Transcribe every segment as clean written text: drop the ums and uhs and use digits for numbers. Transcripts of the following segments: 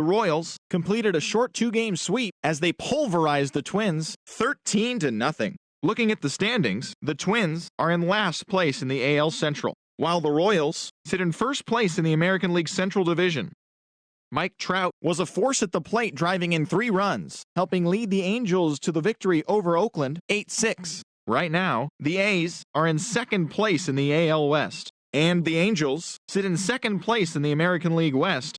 The Royals completed a short two-game sweep as they pulverized the Twins 13-0. Looking at the standings, the Twins are in last place in the AL Central, while the Royals sit in first place in the American League Central Division. Mike Trout was a force at the plate, driving in 3 runs, helping lead the Angels to the victory over Oakland 8-6. Right now, the A's are in second place in the AL West, and the Angels sit in second place in the American League West.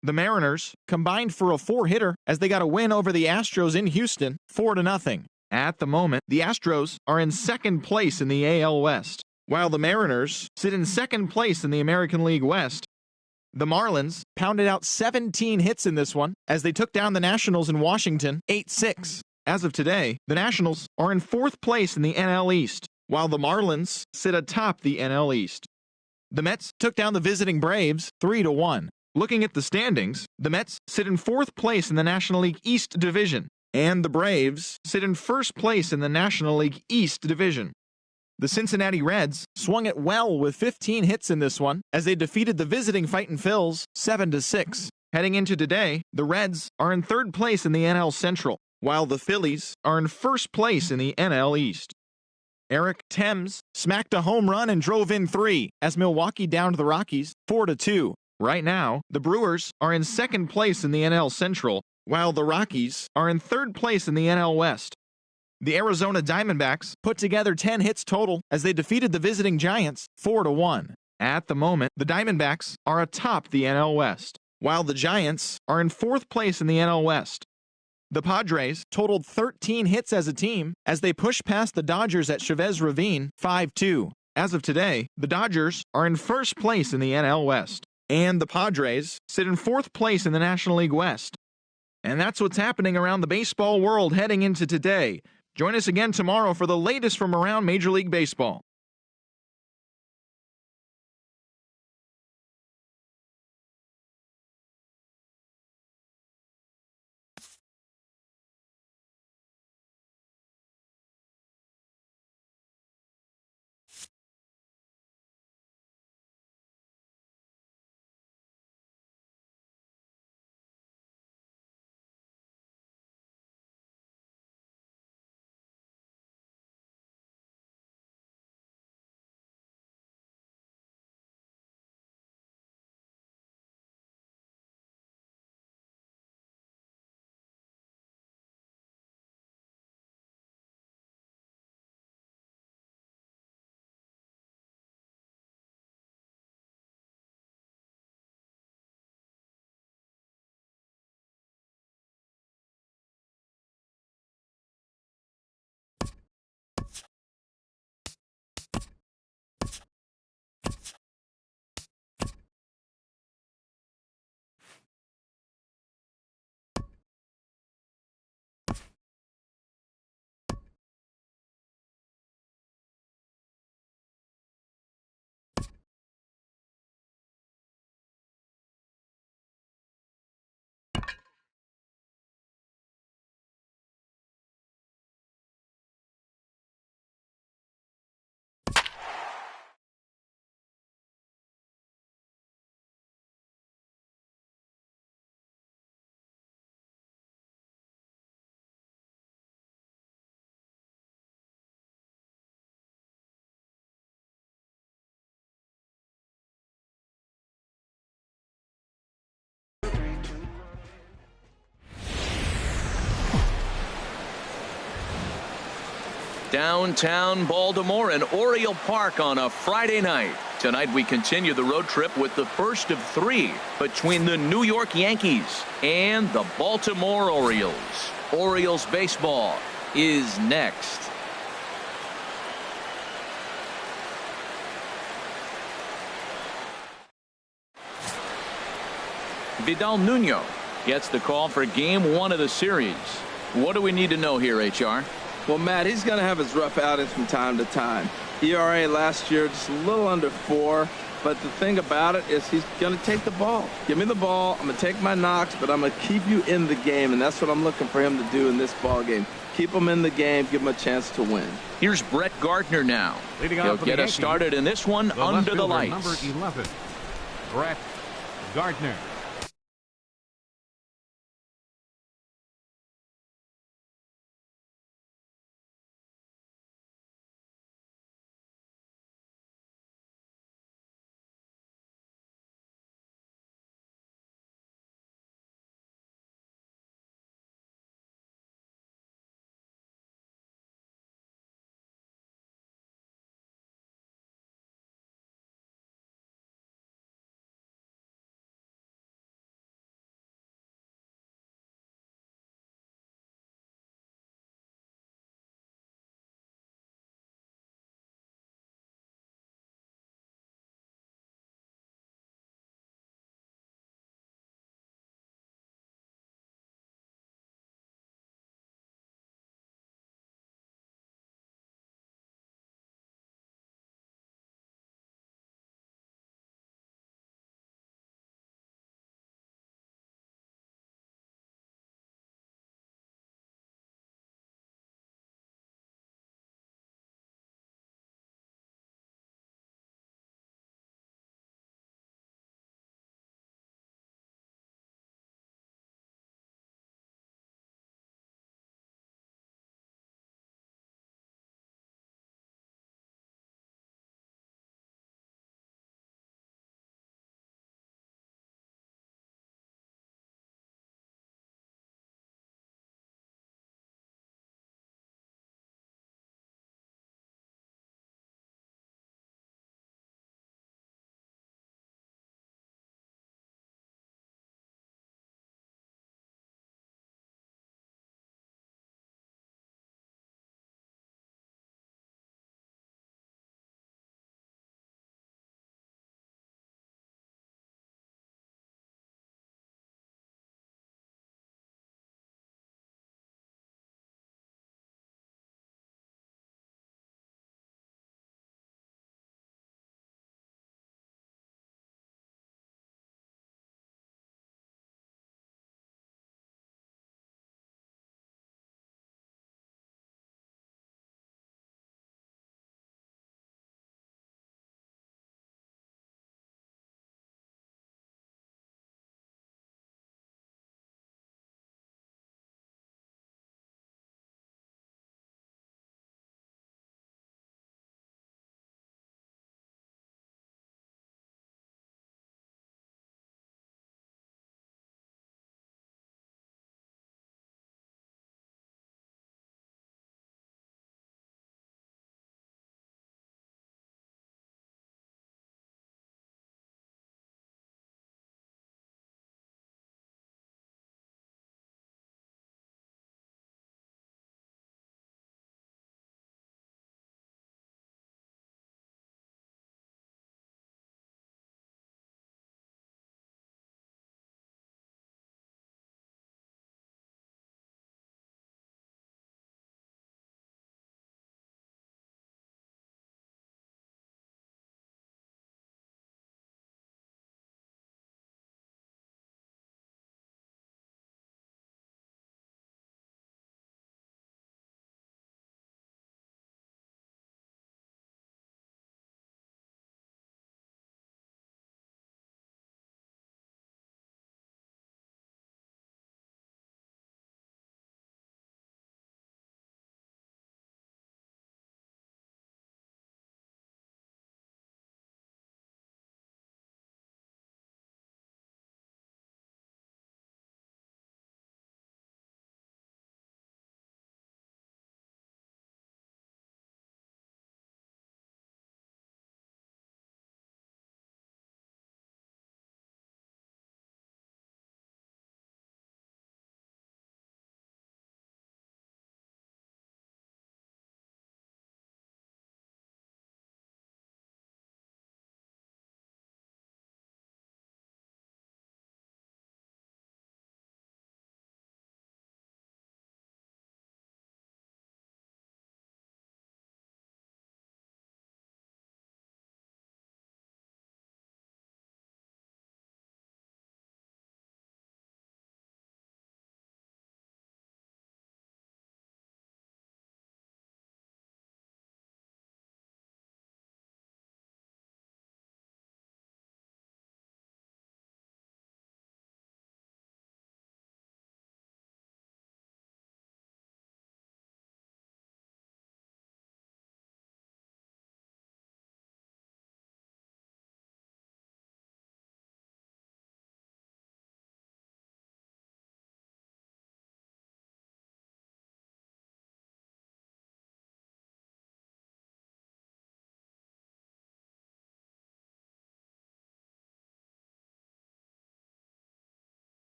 The Mariners combined for a 4-hitter as they got a win over the Astros in Houston 4-0. At the moment, the Astros are in second place in the AL West, while the Mariners sit in second place in the American League West. The Marlins pounded out 17 hits in this one as they took down the Nationals in Washington 8-6. As of today, the Nationals are in fourth place in the NL East, while the Marlins sit atop the NL East. The Mets took down the visiting Braves 3-1. Looking at the standings, the Mets sit in fourth place in the National League East Division, and the Braves sit in first place in the National League East Division. The Cincinnati Reds swung it well with 15 hits in this one as they defeated the visiting Fightin' Phils 7-6. Heading into today, the Reds are in third place in the NL Central, while the Phillies are in first place in the NL East. Eric Thames smacked a home run and drove in 3 as Milwaukee downed the Rockies 4-2. Right now, the Brewers are in second place in the NL Central, while the Rockies are in third place in the NL West. The Arizona Diamondbacks put together 10 hits total as they defeated the visiting Giants 4-1. At the moment, the Diamondbacks are atop the NL West, while the Giants are in fourth place in the NL West. The Padres totaled 13 hits as a team as they pushed past the Dodgers at Chavez Ravine 5-2. As of today, the Dodgers are in first place in the NL West, and the Padres sit in fourth place in the National League West. And that's what's happening around the baseball world heading into today. Join us again tomorrow for the latest from around Major League Baseball. Downtown Baltimore and Oriole Park on a Friday night. Tonight we continue the road trip with the first of 3 between the New York Yankees and the Baltimore Orioles. Orioles baseball is next. Vidal Nuno gets the call for game 1 of the series. What do we need to know here, HR? Well, Matt, he's going to have his rough outings from time to time. ERA last year just a little under 4, but the thing about it is he's going to take the ball. Give me the ball. I'm going to take my knocks, but I'm going to keep you in the game, and that's what I'm looking for him to do in this ball game. Keep him in the game, give him a chance to win. Here's Brett Gardner now. He'll get us started in this one under the lights. Number 11, Brett Gardner.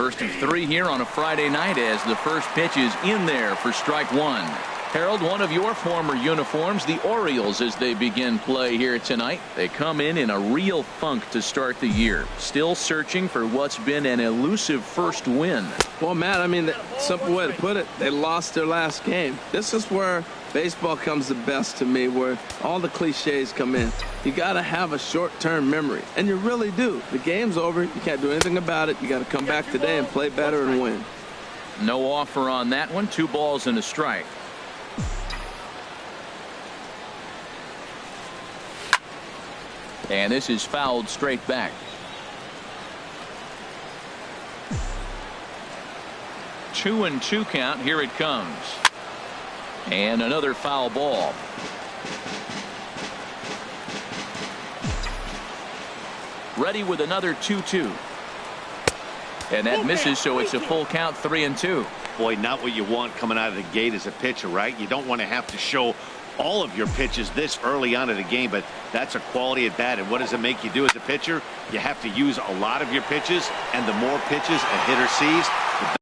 First of 3 here on a Friday night as the first pitch is in there for strike one. Harold, one of your former uniforms, the Orioles, as they begin play here tonight. They come in a real funk to start the year. Still searching for what's been an elusive first win. Well, Matt, I mean, the simple way to put it, they lost their last game. This is where baseball comes the best to me, where all the cliches come in. You got to have a short-term memory, and you really do. The game's over. You can't do anything about it. You got to come back today and play better and win. No offer on that one. 2 balls and a strike. And this is fouled straight back. Two and 2 count. Here it comes. And another foul ball. Ready with another 2-2. And that misses, so it's a full count, 3-2. Boy, not what you want coming out of the gate as a pitcher, right? You don't want to have to show all of your pitches this early on in the game, but that's a quality at bat. And what does it make you do as a pitcher? You have to use a lot of your pitches, and the more pitches a hitter sees, the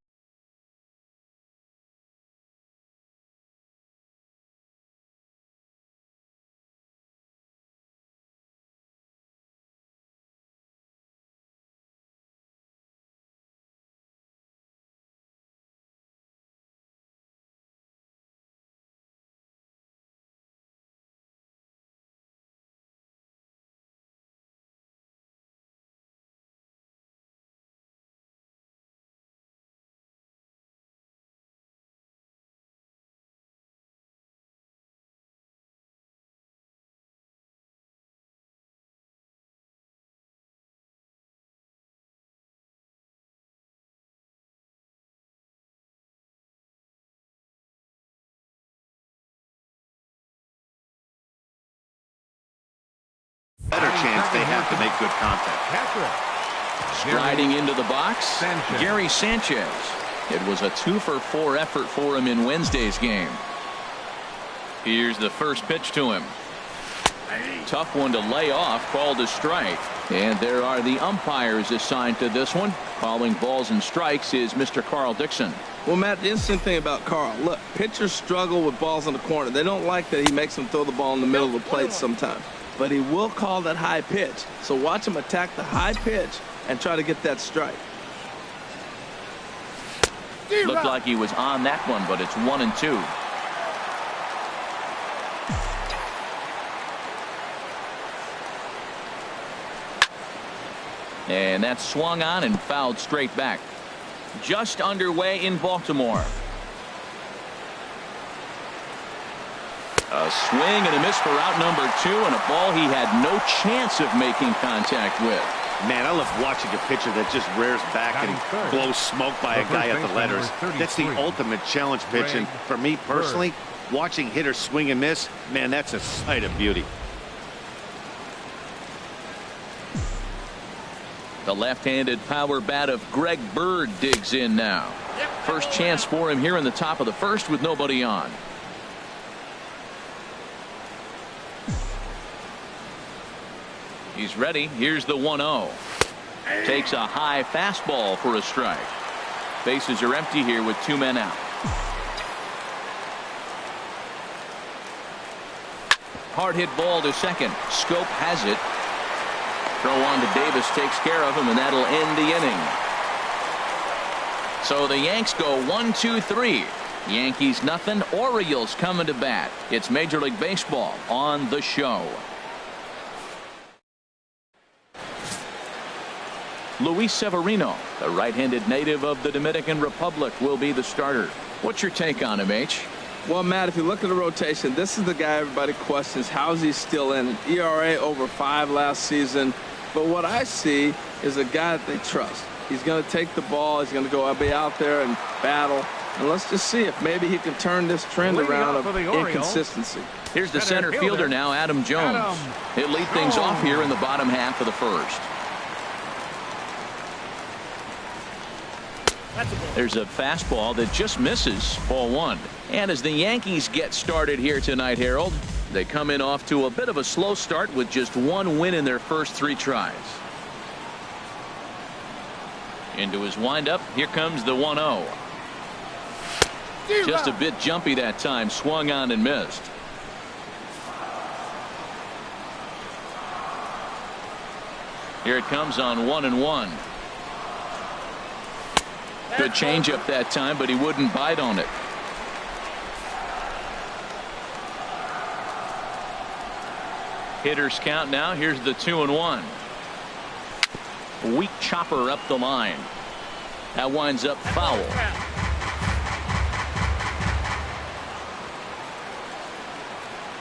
better chance they have to make good contact. Striding into the box, Gary Sanchez. It was a 2-for-4 effort for him in Wednesday's game. Here's the first pitch to him. Tough one to lay off, called a strike. And there are the umpires assigned to this one. Calling balls and strikes is Mr. Carl Dixon. Well, Matt, the interesting thing about Carl, look, pitchers struggle with balls in the corner. They don't like that he makes them throw the ball in the middle of the plate sometimes. But he will call that high pitch. So watch him attack the high pitch and try to get that strike. Looked like he was on that one, but it's 1-2. And that's swung on and fouled straight back. Just underway in Baltimore. A swing and a miss for out number 2, and a ball he had no chance of making contact with. Man, I love watching a pitcher that just rears back and blows smoke by a guy at the letters. That's the ultimate challenge pitch, and for me personally, watching hitters swing and miss, man, that's a sight of beauty. The left-handed power bat of Greg Bird digs in now. First chance for him here in the top of the first with nobody on. He's ready. Here's the 1-0. Takes a high fastball for a strike. Bases are empty here with 2 men out. Hard hit ball to second. Scope has it. Throw on to Davis takes care of him, and that'll end the inning. So the Yanks go 1-2-3. Yankees nothing. Orioles coming to bat. It's Major League Baseball on the show. Luis Severino, the right-handed native of the Dominican Republic, will be the starter. What's your take on him, H? Well, Matt, if you look at the rotation, this is the guy everybody questions. How is he still in? An ERA over 5 last season. But what I see is a guy that they trust. He's going to take the ball. He's going to go be out there and battle. And let's just see if maybe he can turn this trend around of inconsistency. Here's the center fielder now, Adam Jones. He'll lead things off here in the bottom half of the first. There's a fastball that just misses, ball 1. And as the Yankees get started here tonight, Harold, they come in off to a bit of a slow start with just 1 win in their first 3 tries. Into his windup. Here comes the 1-0. Just a bit jumpy that time. Swung on and missed. Here it comes on 1-1. Good changeup that time, but he wouldn't bite on it. Hitters count now. Here's the 2-1. Weak chopper up the line. That winds up foul.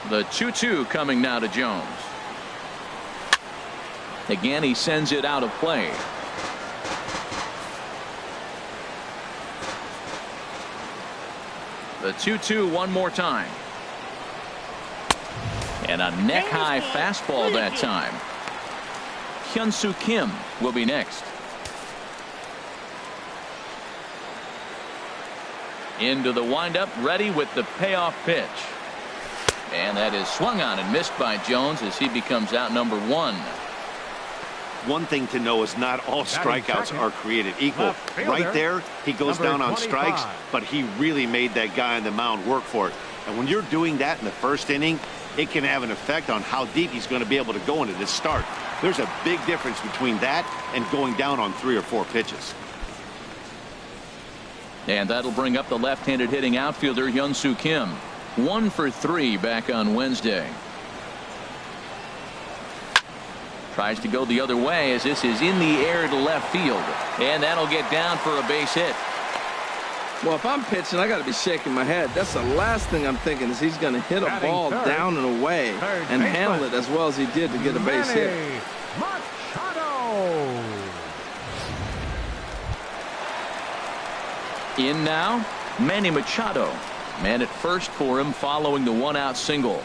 The 2-2 coming now to Jones. Again, he sends it out of play. The 2-2 one more time. And a neck-high fastball that time. Hyun-Soo Kim will be next. Into the windup, ready with the payoff pitch. And that is swung on and missed by Jones as he becomes out number 1. One thing to know is not all strikeouts are created equal. Right there, he goes down on strikes, but he really made that guy on the mound work for it. And when you're doing that in the first inning, it can have an effect on how deep he's going to be able to go into this start. There's a big difference between that and going down on 3 or 4 pitches. And that'll bring up the left-handed hitting outfielder Hyun-Soo Kim. 1 for 3 back on Wednesday. Tries to go the other way as this is in the air to left field. And that'll get down for a base hit. Well, if I'm pitching, I got to be shaking my head. That's the last thing I'm thinking is he's going to hit a ball down and away and handle it as well as he did to get a base hit. In now, Manny Machado. Man at first for him following the 1-out single.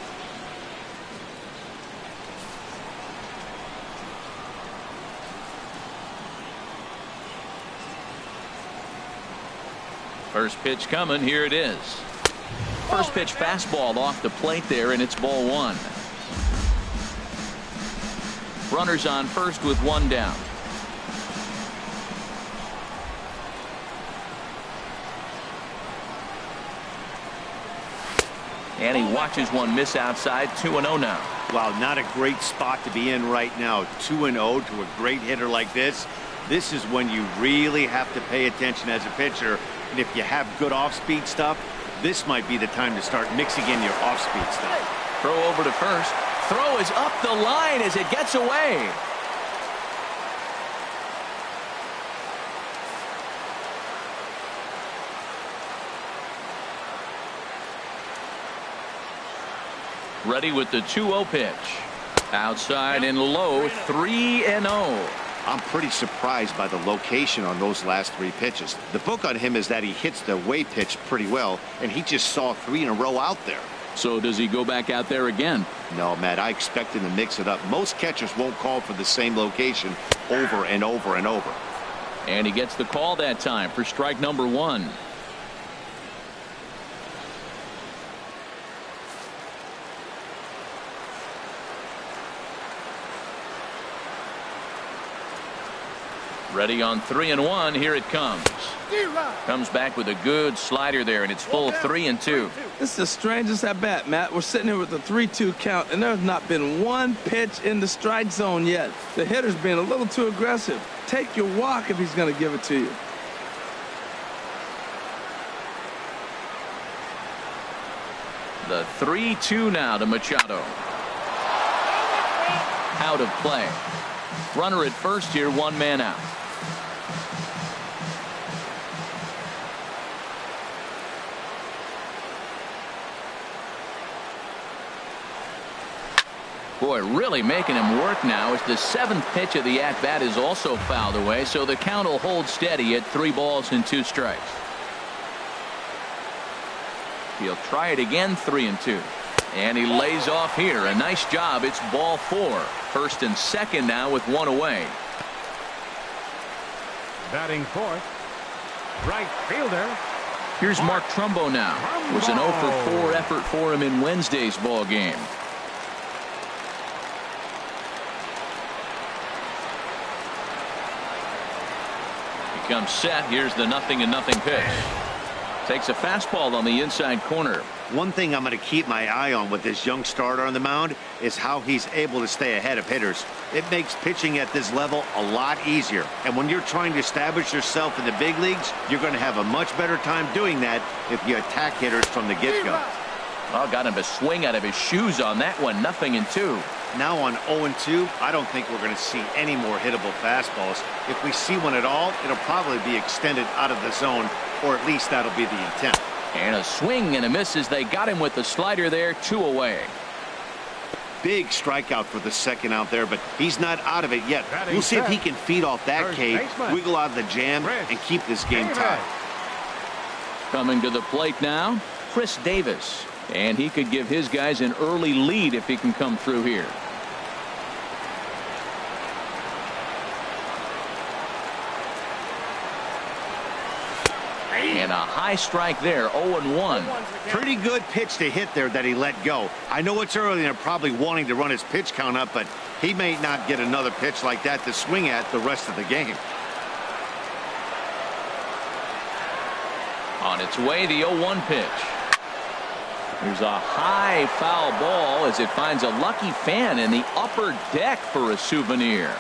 First pitch coming. Here it is. First pitch fastball off the plate there, and it's ball 1. Runners on first with 1 down. And he watches one miss outside. 2-0 now. Wow, not a great spot to be in right now. 2-0 to a great hitter like this. This is when you really have to pay attention as a pitcher. And if you have good off-speed stuff, this might be the time to start mixing in your off-speed stuff. Throw over to first. Throw is up the line as it gets away. Ready with the 2-0 pitch. Outside and low. 3-0. I'm pretty surprised by the location on those last 3 pitches. The book on him is that he hits the away pitch pretty well, and he just saw 3 in a row out there. So does he go back out there again? No, Matt, I expect him to mix it up. Most catchers won't call for the same location over and over and over. And he gets the call that time for strike number 1. Ready on 3-1. Here it comes. Comes back with a good slider there, and it's full 3-2. This is the strangest at bat, Matt. We're sitting here with a 3-2 count, and there's not been one pitch in the strike zone yet. The hitter's being a little too aggressive. Take your walk if he's going to give it to you. The 3-2 now to Machado. Out of play. Runner at first here, 1 man out. Boy, really making him work now as the 7th pitch of the at-bat is also fouled away, so the count will hold steady at 3 balls and 2 strikes. He'll try it again. 3-2. And he lays off here. A nice job. It's ball 4. First and second now with 1 away. Batting fourth, right fielder. Here's Mark Trumbo now. It was an 0 for 4 effort for him in Wednesday's ball game. comes set. Here's the 0-0 pitch. Takes a fastball on the inside corner. One thing I'm going to keep my eye on with this young starter on the mound is how he's able to stay ahead of hitters. It makes pitching at this level a lot easier. And when you're trying to establish yourself in the big leagues, you're going to have a much better time doing that if you attack hitters from the get-go. Oh, got him to swing out of his shoes on that one. 0-2. Now on 0-2, I don't think we're going to see any more hittable fastballs. If we see one at all, it'll probably be extended out of the zone, or at least that'll be the intent. And a swing and a miss as they got him with the slider there. 2 away. Big strikeout for the second out there, but he's not out of it yet. We'll see if he can feed off that K, wiggle out of the jam, and keep this game tied. Coming to the plate now, Chris Davis. And he could give his guys an early lead if he can come through here. And a high strike there. 0-1. Pretty good pitch to hit there that he let go. I know it's early and they're probably wanting to run his pitch count up, but he may not get another pitch like that to swing at the rest of the game. On its way, the 0-1 pitch. There's a high foul ball as it finds a lucky fan in the upper deck for a souvenir.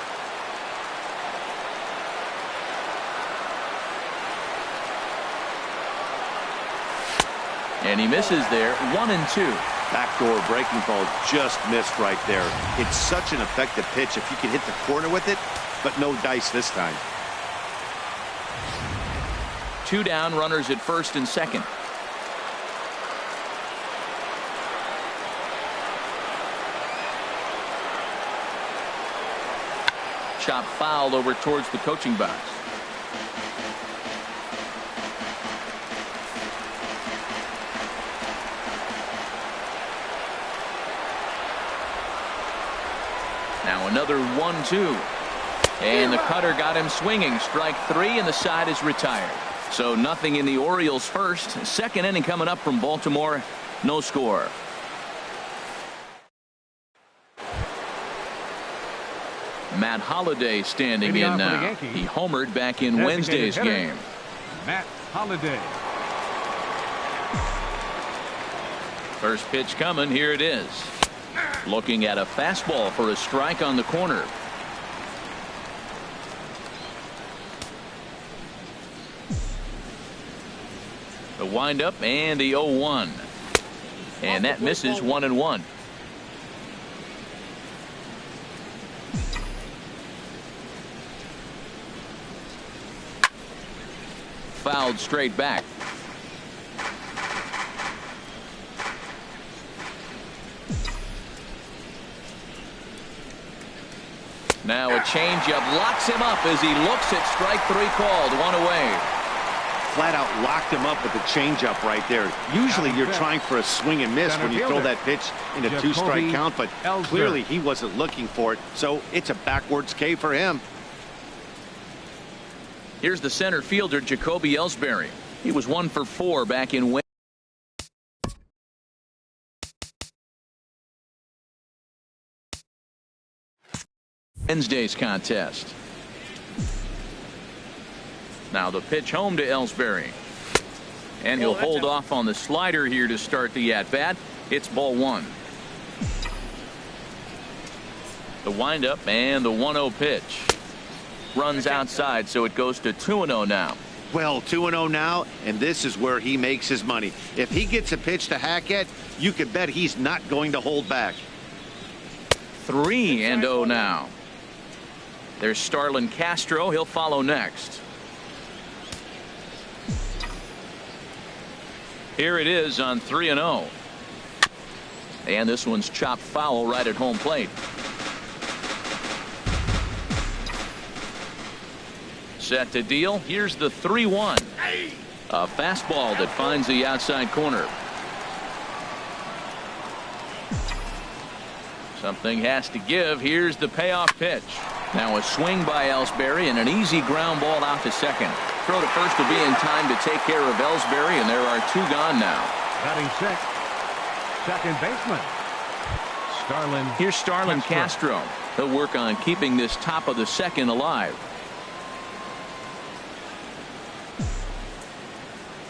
And he misses there. 1-2. Backdoor breaking ball just missed right there. It's such an effective pitch if you can hit the corner with it, but no dice this time. 2 down, runners at first and second. Chop fouled over towards the coaching box. Now another 1-2. And the cutter got him swinging. Strike 3 and the side is retired. So nothing in the Orioles' first. Second inning coming up from Baltimore. No score. Matt Holliday standing in now. He homered back in Wednesday's game. Matt Holliday. First pitch coming. Here it is. Looking at a fastball for a strike on the corner. The windup and the 0-1. And that misses. 1-1. Fouled straight back. Now a changeup locks him up as he looks at strike 3 called. 1 away. Flat out locked him up with the changeup right there. Usually you're trying for a swing and miss when you throw that pitch in a 2-strike count, but clearly he wasn't looking for it, so it's a backwards K for him. Here's the center fielder, Jacoby Ellsbury. He was 1 for 4 back in Wednesday's contest. Now the pitch home to Ellsbury. And he'll hold off on the slider here to start the at-bat. It's ball 1. The windup and the 1-0 pitch. Runs outside, so it goes to 2-0 now. Well, 2-0 now, and this is where he makes his money. If he gets a pitch to Hackett, you can bet he's not going to hold back. 3-0 now. There's Starlin Castro. He'll follow next. Here it is on 3-0. And this one's chopped foul right at home plate. Set to deal. Here's the 3-1. A fastball that finds the outside corner. Something has to give. Here's the payoff pitch. Now a swing by Ellsbury and an easy ground ball out to second. Throw to first will be in time to take care of Ellsbury, and there are 2 gone now. Batting sixth, second baseman Starlin. Here's Starlin Castro. He'll work on keeping this top of the second alive.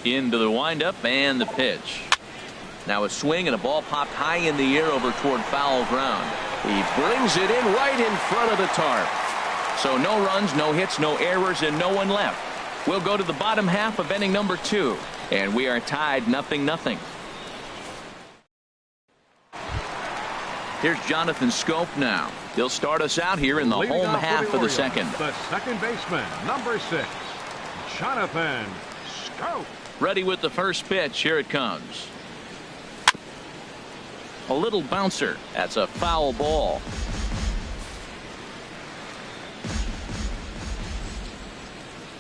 Into the windup and the pitch. Now a swing and a ball popped high in the air over toward foul ground. He brings it in right in front of the tarp. So no runs, no hits, no errors, and no one left. We'll go to the bottom half of inning number 2, and we are tied 0-0. Here's Jonathan Scope now. He'll start us out here in the Leading home off for half the of the Orioles, second. The second baseman, number 6, Jonathan Scope. Ready with the first pitch. Here it comes. A little bouncer. That's a foul ball.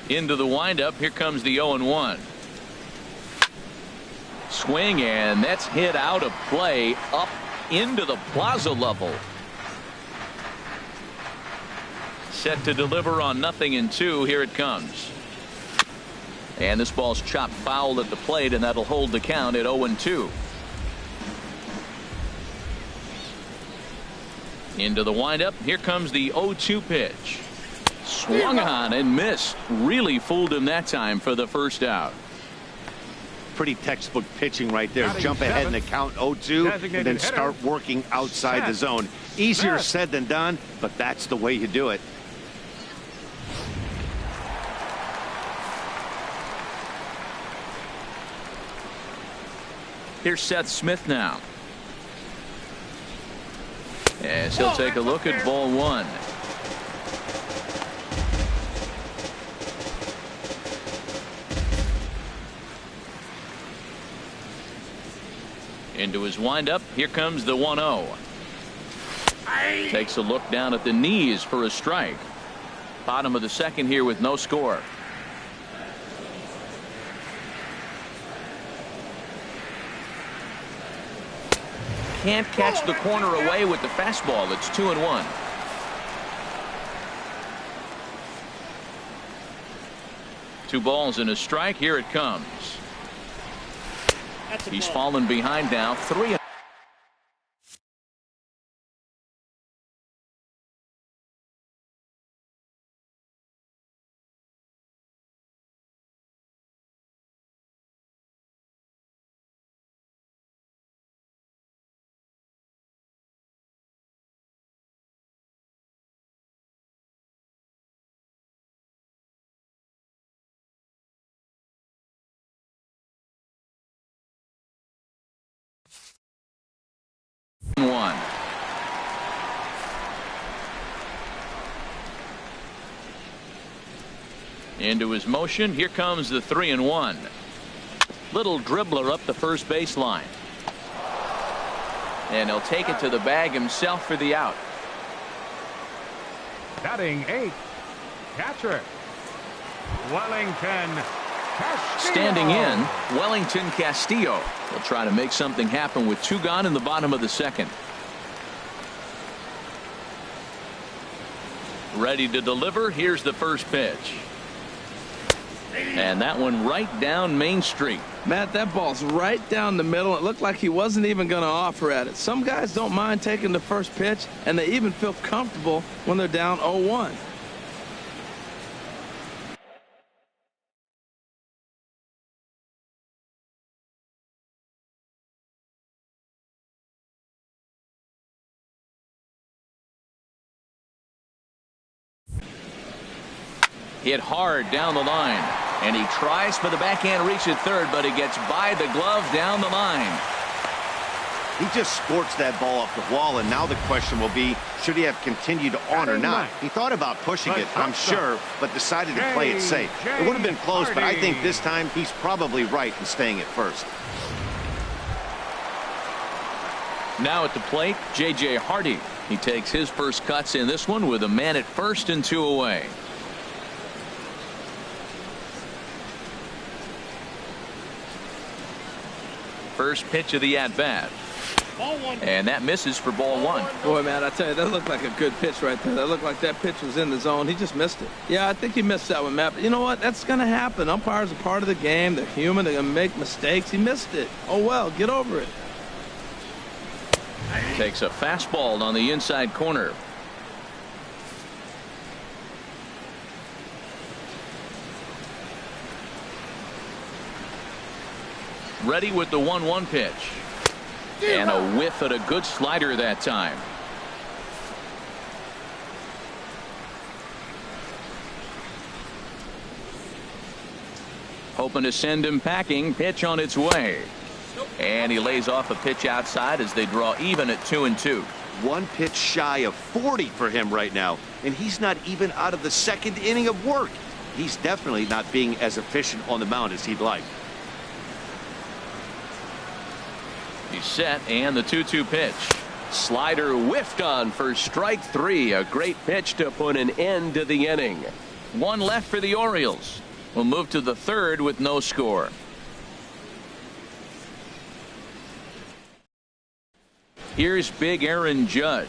Into the windup. Here comes the 0-1. Swing, and that's hit out of play up into the plaza level. Set to deliver on 0-2. Here it comes. And this ball's chopped foul at the plate, and that'll hold the count at 0-2. Into the windup. Here comes the 0-2 pitch. Swung on and missed. Really fooled him that time for the first out. Pretty textbook pitching right there. Batting Jump ahead in the seventh, count 0-2 and then designated start hitter, working outside the Seth. zone. Easier Seth. said than done, but that's the way you do it. Here's Seth Smith now. As he'll take a look at ball 1. Into his windup. Here comes the 1-0. Takes a look down at the knees for a strike. Bottom of the second here with no score. Can't catch the corner away with the fastball. It's 2-1. Two balls and a strike. Here it comes. He's fallen behind now. 3. One. Into his motion. Here comes the 3-1. Little dribbler up the first baseline. And he'll take it to the bag himself for the out. Batting 8, catcher, Wellington Castillo. Standing in, Wellington Castillo will try to make something happen with 2 gone in the bottom of the second. Ready to deliver. Here's the first pitch. And that one right down Main Street. Matt, that ball's right down the middle. It looked like he wasn't even going to offer at it. Some guys don't mind taking the first pitch, and they even feel comfortable when they're down 0-1. Hit hard down the line. And he tries for the backhand reach at third, but it gets by the glove down the line. He just sports that ball off the wall, and now the question will be, should he have continued on or not? He thought about pushing it, I'm sure, but decided to play it safe. It would have been close, but I think this time he's probably right in staying at first. Now at the plate, J.J. Hardy. He takes his first cuts in this one with a man at first and 2 away. First pitch of the at-bat. And that misses for ball 1. Boy, man, I tell you, that looked like a good pitch right there. That looked like that pitch was in the zone. He just missed it. Yeah, I think he missed that one, Matt. But you know what? That's going to happen. Umpires are part of the game. They're human. They're going to make mistakes. He missed it. Oh, well, get over it. Takes a fastball on the inside corner. Ready with the 1-1 pitch. And a whiff at a good slider that time. Hoping to send him packing. Pitch on its way. And he lays off a pitch outside as they draw even at 2-2. One pitch shy of 40 for him right now, and he's not even out of the second inning of work. He's definitely not being as efficient on the mound as he'd like. He's set, and the 2-2 pitch. Slider whiffed on for strike 3. A great pitch to put an end to the inning. One left for the Orioles. We'll move to the third with no score. Here's big Aaron Judge.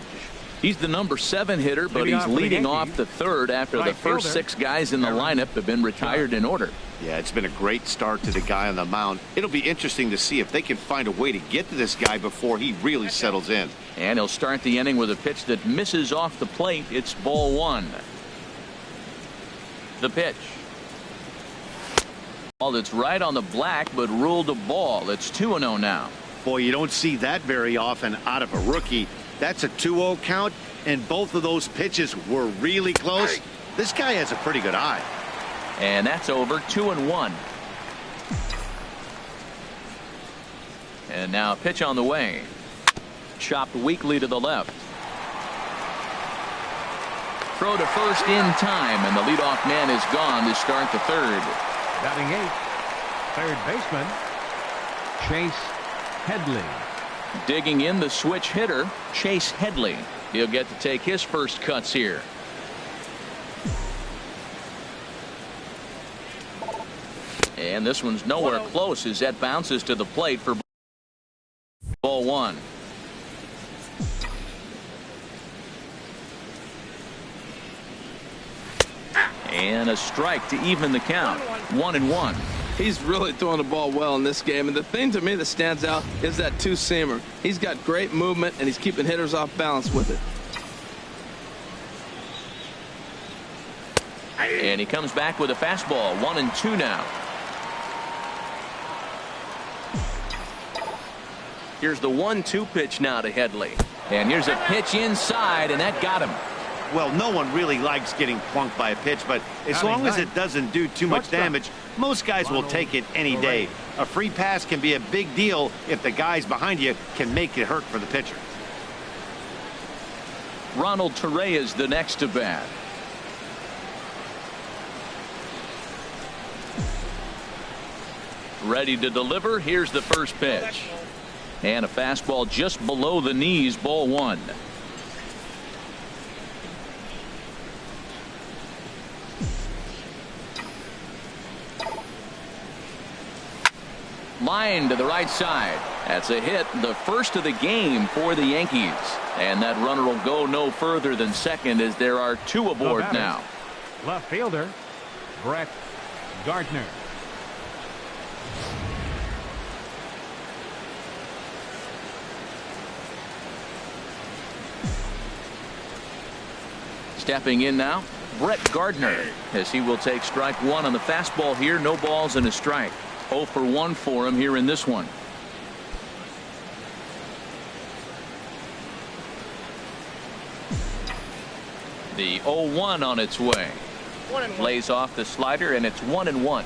He's the number 7 hitter, but he's leading off the third after the first 6 guys in the lineup have been retired in order. Yeah, it's been a great start to the guy on the mound. It'll be interesting to see if they can find a way to get to this guy before he really settles in. And he'll start the inning with a pitch that misses off the plate. It's ball 1. The pitch. Ball that's right on the black, but ruled a ball. It's 2-0 now. Boy, you don't see that very often out of a rookie. That's a 2-0 count, and both of those pitches were really close. This guy has a pretty good eye. And that's over. 2-1. And now a pitch on the way. Chopped weakly to the left. Throw to first in time, and the leadoff man is gone to start the third. Batting 8th, third baseman, Chase Headley. Digging in, the switch hitter, Chase Headley. He'll get to take his first cuts here. And this one's nowhere close as that bounces to the plate for ball 1. And a strike to even the count. 1-1. He's really throwing the ball well in this game, and the thing to me that stands out is that two-seamer. He's got great movement, and he's keeping hitters off balance with it. And he comes back with a fastball. 1-2 now. Here's the 1-2 pitch now to Headley. And here's a pitch inside, and that got him. Well, no one really likes getting plunked by a pitch, but as long as it doesn't do too much damage, most guys will take it any day. A free pass can be a big deal if the guys behind you can make it hurt for the pitcher. Ronald Torre is the next to bat. Ready to deliver. Here's the first pitch. And a fastball just below the knees, ball 1. Line to the right side. That's a hit, the first of the game for the Yankees. And that runner will go no further than second as there are 2 aboard now. Left fielder, Brett Gardner. Stepping in now, Brett Gardner, as he will take strike 1 on the fastball here. No balls and a strike. 0 for 1 for him here in this one. The 0-1 on its way. Lays off the slider, and it's 1-1.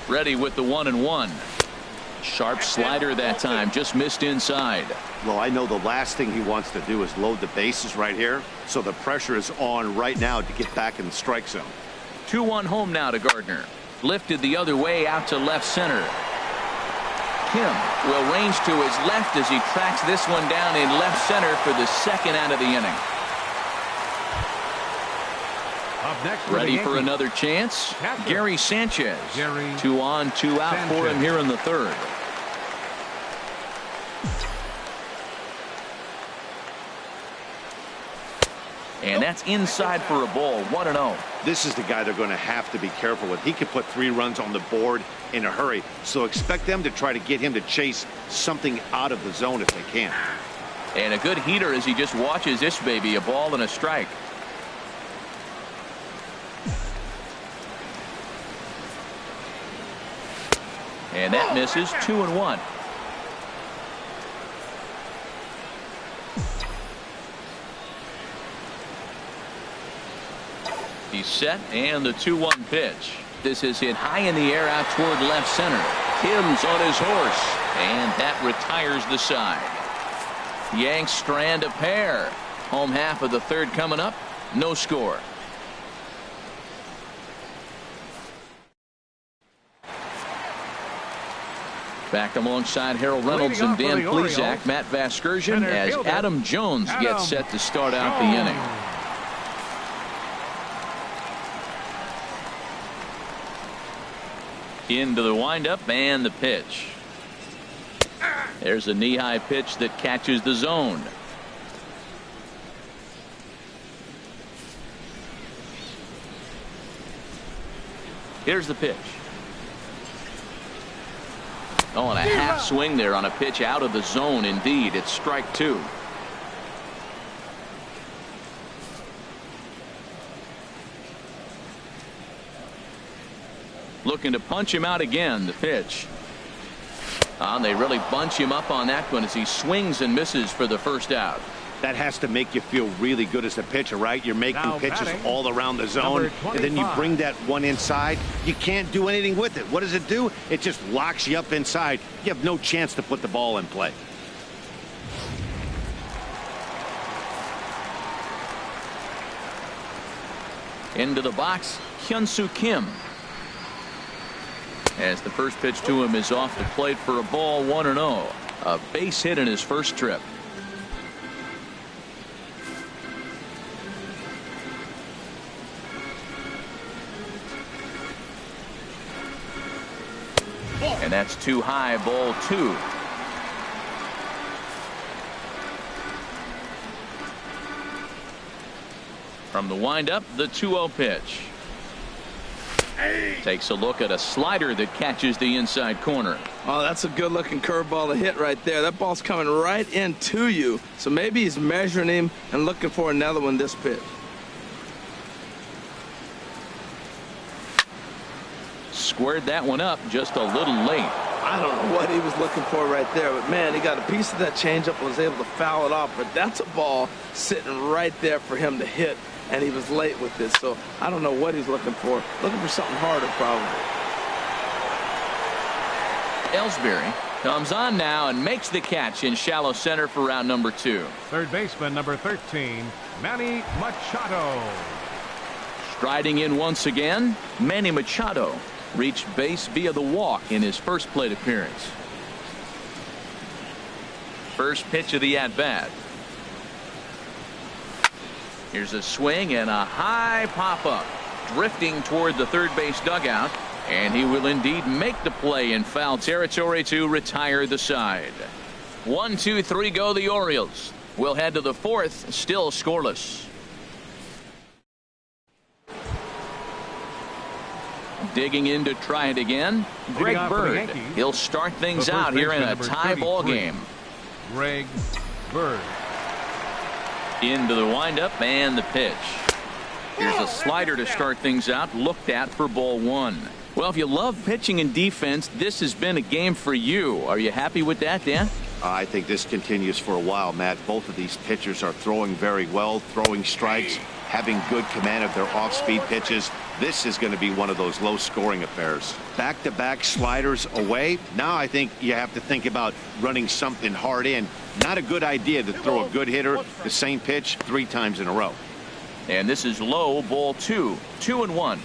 Ready with the 1-1. Sharp slider that time, just missed inside. Well, I know the last thing he wants to do is load the bases right here, so the pressure is on right now to get back in the strike zone. 2-1 home now to Gardner. Lifted the other way out to left center. Kim will range to his left as he tracks this one down in left center for the second out of the inning. Up next, ready for another chance. Gary Sanchez. 2 on, 2 out for him here in the third. And that's inside for a ball. 1-0. This is the guy they're going to have to be careful with. He could put 3 runs on the board in a hurry, so expect them to try to get him to chase something out of the zone if they can. And a good heater as he just watches this baby. A ball and a strike. And that misses. 2-1. He's set, and the 2-1 pitch. This is hit high in the air out toward left center. Tim's on his horse, and that retires the side. Yanks strand a pair. Home half of the third coming up. No score. Back alongside Harold Reynolds and Dan Plesac, Matt Vasgersian, as Adam Jones gets set to start out the inning. Into the windup and the pitch. There's a knee-high pitch that catches the zone. Here's the pitch. Oh, and a half swing there on a pitch out of the zone. Indeed, it's strike 2. Looking to punch him out again. The pitch. And they really bunch him up on that one as he swings and misses for the first out. That has to make you feel really good as a pitcher, right? You're making pitches all around the zone, and then you bring that one inside. You can't do anything with it. What does it do? It just locks you up inside. You have no chance to put the ball in play. Into the box, Hyun-Soo Kim. As the first pitch to him is off the plate for a ball, 1-0. A base hit in his first trip. And that's too high, ball 2. From the windup, the 2-0 pitch. Takes a look at a slider that catches the inside corner. Oh, that's a good looking curveball to hit right there. That ball's coming right into you. So maybe he's measuring him and looking for another one this pitch. Squared that one up just a little late. I don't know what he was looking for right there, but man, he got a piece of that changeup and was able to foul it off. But that's a ball sitting right there for him to hit, and he was late with this. So I don't know what he's looking for. Looking for something harder, probably. Ellsbury comes on now and makes the catch in shallow center for round number 2. Third baseman number 13, Manny Machado. Striding in once again, Manny Machado reached base via the walk in his first plate appearance. First pitch of the at-bat. Here's a swing and a high pop-up, drifting toward the third base dugout, and he will indeed make the play in foul territory to retire the side. 1, 2, 3 go the Orioles. We'll head to the fourth, still scoreless. Digging in to try it again, Greg Bird. He'll start things out here in a tie ball game. Greg Bird. Into the windup and the pitch. Here's a slider to start things out, looked at for ball 1. Well, if you love pitching and defense, this has been a game for you. Are you happy with that, Dan? I think this continues for a while, Matt. Both of these pitchers are throwing very well, throwing strikes, having good command of their off-speed pitches. This is going to be one of those low-scoring affairs. Back-to-back sliders away. Now I think you have to think about running something hard in. Not a good idea to throw a good hitter the same pitch 3 times in a row. And this is low, ball 2. 2-1.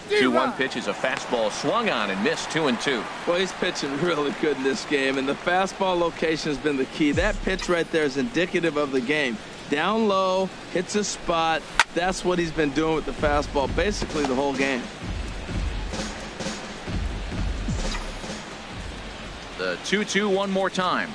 Two-one pitch is a fastball swung on and missed. 2-2. Well, he's pitching really good in this game, and the fastball location has been the key. That pitch right there is indicative of the game. Down low, hits a spot. That's what he's been doing with the fastball basically the whole game. The 2-2 one more time.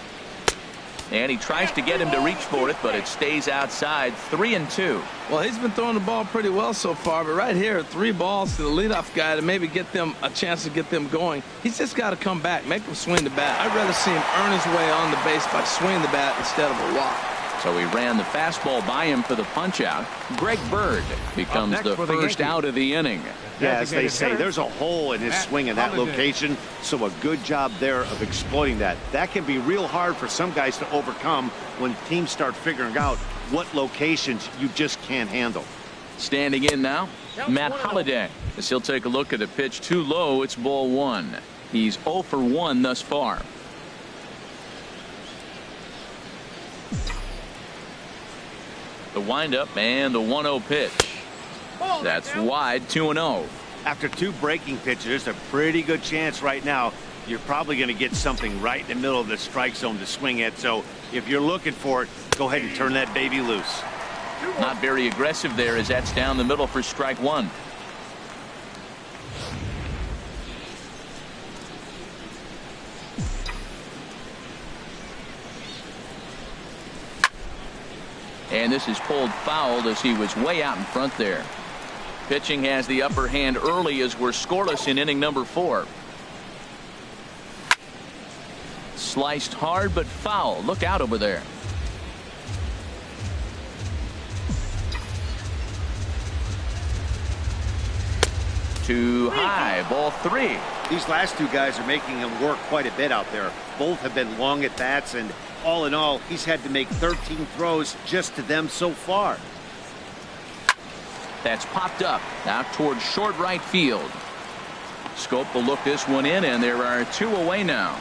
And he tries to get him to reach for it, but it stays outside. 3-2. Well, he's been throwing the ball pretty well so far, but right here, 3 balls to the leadoff guy to maybe get them a chance to get them going. He's just got to come back, make them swing the bat. I'd rather see him earn his way on the base by swinging the bat instead of a walk. So he ran the fastball by him for the punch out. Greg Bird becomes the first out of the inning. Yeah, as they say, there's a hole in his swing in that location, so a good job there of exploiting that. That can be real hard for some guys to overcome when teams start figuring out what locations you just can't handle. Standing in now, Matt Holliday, as he'll take a look at a pitch too low. It's ball one. He's 0 for 1 thus far. The windup and the 1-0 pitch. That's wide, 2-0. After 2 breaking pitches, a pretty good chance right now you're probably going to get something right in the middle of the strike zone to swing at. So if you're looking for it, go ahead and turn that baby loose. Not very aggressive there, as that's down the middle for strike one. And this is pulled foul as he was way out in front there. Pitching has the upper hand early as we're scoreless in inning number 4. Sliced hard but foul. Look out over there. Too high. Ball 3. These last 2 guys are making him work quite a bit out there. Both have been long at bats, and all in all, he's had to make 13 throws just to them so far. That's popped up out towards short right field. Scope will look this one in, and there are 2 away now.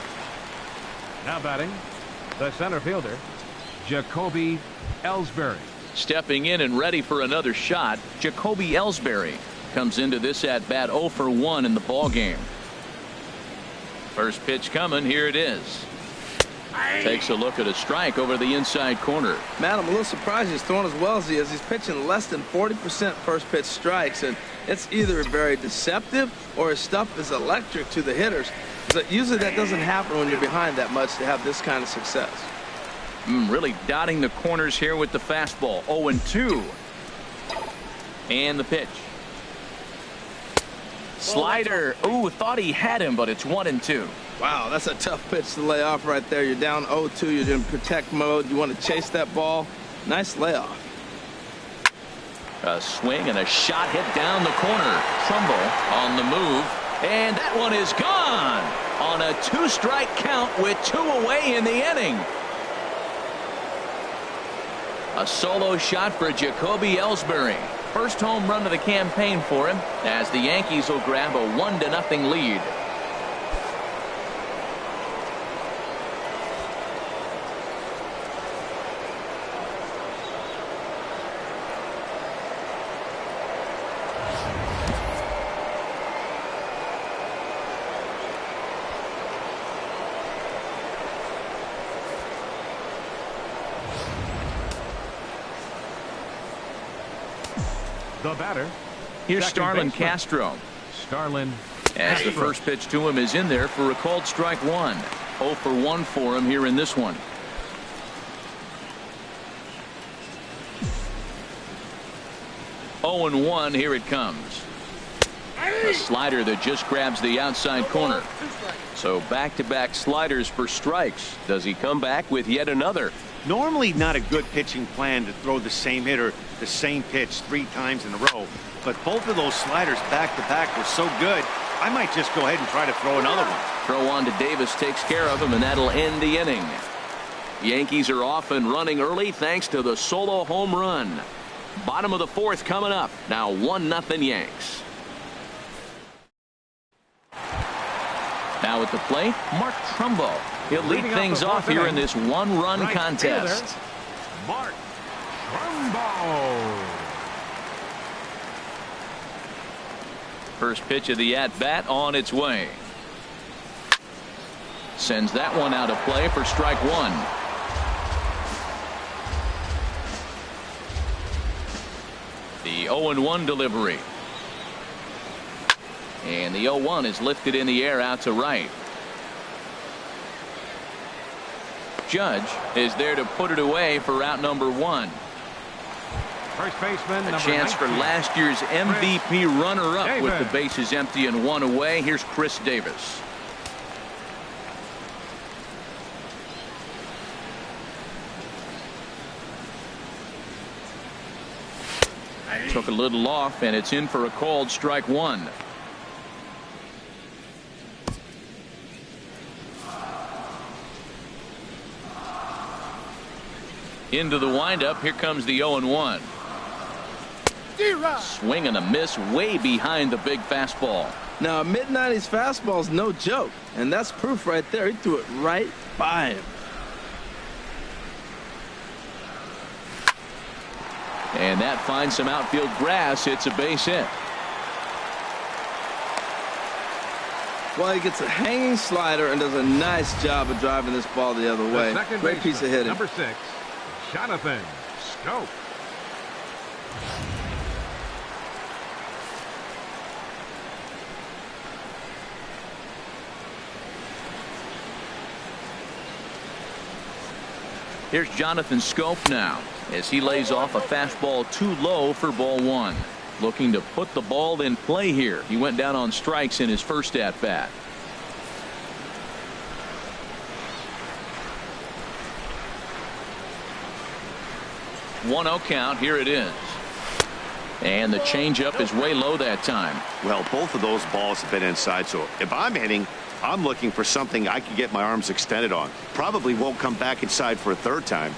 Now batting, the center fielder, Jacoby Ellsbury. Stepping in and ready for another shot, Jacoby Ellsbury comes into this at bat 0 for 1 in the ball game. First pitch coming. Here it is. Takes a look at a strike over the inside corner. Man, I'm a little surprised he's throwing as well as he is. He's pitching less than 40% first pitch strikes, and it's either very deceptive or his stuff is electric to the hitters. But usually that doesn't happen when you're behind that much to have this kind of success. Really dotting the corners here with the fastball. 0-2. And the pitch. Slider. Ooh, thought he had him, but it's 1-2. Wow, that's a tough pitch to lay off right there. You're down 0-2. You're in protect mode. You want to chase that ball. Nice layoff. A swing and a shot hit down the corner. Trumbo on the move. And that one is gone on a 2-strike count with 2 away in the inning. A solo shot for Jacoby Ellsbury. First home run of the campaign for him, as the Yankees will grab a 1-0 lead. The batter. Here's Starlin Castro. Starlin As the first pitch to him is in there for a called strike 1. 0 for 1 for him here in this one. Oh and 1. Here it comes. A slider that just grabs the outside corner. So back-to-back sliders for strikes. Does he come back with yet another? Normally not a good pitching plan to throw the same hitter the same pitch 3 times in a row, but both of those sliders back-to-back were so good, I might just go ahead and try to throw another one. Throw on to Davis takes care of him, and that'll end the inning. Yankees are off and running early thanks to the solo home run. Bottom of the 4th coming up. Now 1-0 Yanks. Now at the plate, Mark Trumbo. He'll lead things off here in this 1-run contest. Mark Trumbo. First pitch of the at-bat on its way. Sends that one out of play for strike 1. The 0-1 delivery. And the 0-1 is lifted in the air out to right. Judge is there to put it away for out number 1. First baseman, a chance for last year's MVP runner-up with the bases empty and 1 away. Here's Chris Davis. Took a little off, and it's in for a called strike one. Into the windup. Here comes the 0-1. Swing and a miss way behind the big fastball. Now, a mid-90s fastball is no joke, and that's proof right there. He threw it right by him. And that finds some outfield grass. It's a base hit. Well, he gets a hanging slider and does a nice job of driving this ball the other way. Great piece of hitting. Number 6, Jonathan Schoop. Here's Jonathan Schoop now as he lays off a fastball too low for ball one. Looking to put the ball in play here. He went down on strikes in his first at bat. One-0 count. Here it is. And the changeup is way low that time. Well, both of those balls have been inside, so if I'm hitting, I'm looking for something I can get my arms extended on. Probably won't come back inside for a third time.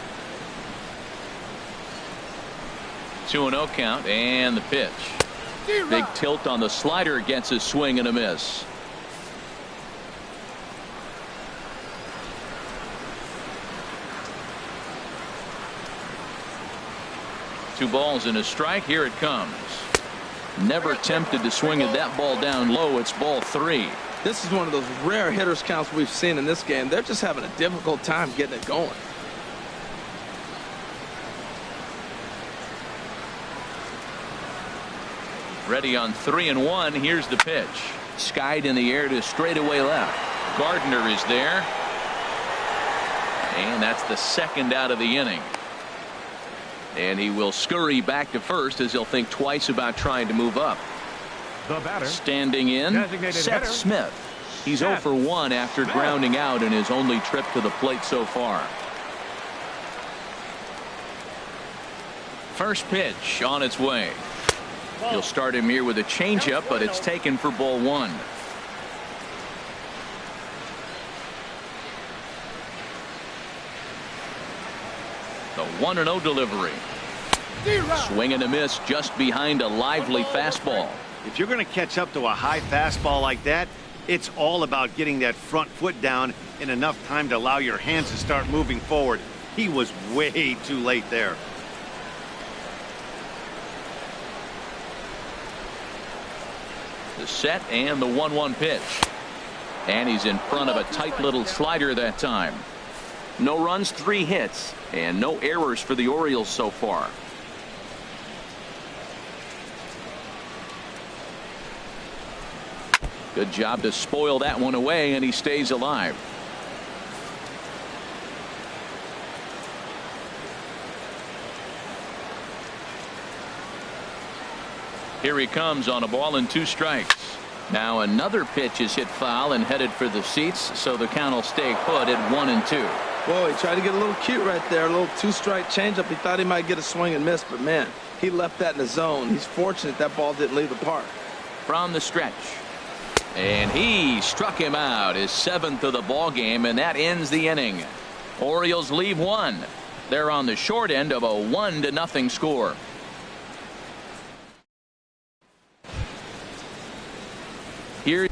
2-0 count, and the pitch. Big tilt on the slider, gets a swing and a miss. Two balls and a strike. Here it comes. Never tempted to swing at that ball down low. It's ball three. This is one of those rare hitters counts we've seen in this game. They're just having a difficult time getting it going. Ready on 3-1. Here's the pitch. Skied in the air to straightaway left. Gardner is there. And that's the second out of the inning. And he will scurry back to first as he'll think twice about trying to move up. The batter, standing in, Seth hitter, Smith. He's 0 for 1 after grounding out in his only trip to the plate so far. First pitch on its way. He'll start him here with a changeup, but it's taken for ball one. The 1-0 delivery. Swing and a miss just behind a lively fastball. If you're going to catch up to a high fastball like that, it's all about getting that front foot down in enough time to allow your hands to start moving forward. He was way too late there. The set and the 1-1 pitch. And he's in front of a tight little slider that time. No runs, 3 hits, and no errors for the Orioles so far. Good job to spoil that one away, and he stays alive. Here he comes on a ball and 2 strikes. Now another pitch is hit foul and headed for the seats, so the count will stay put at 1-2. Whoa, he tried to get a little cute right there. A little 2-strike changeup. He thought he might get a swing and miss, but man, he left that in the zone. He's fortunate that ball didn't leave the park. From the stretch. And he struck him out, his 7th of the ball game, and that ends the inning. Orioles leave 1. They're on the short end of a 1-0 score. Here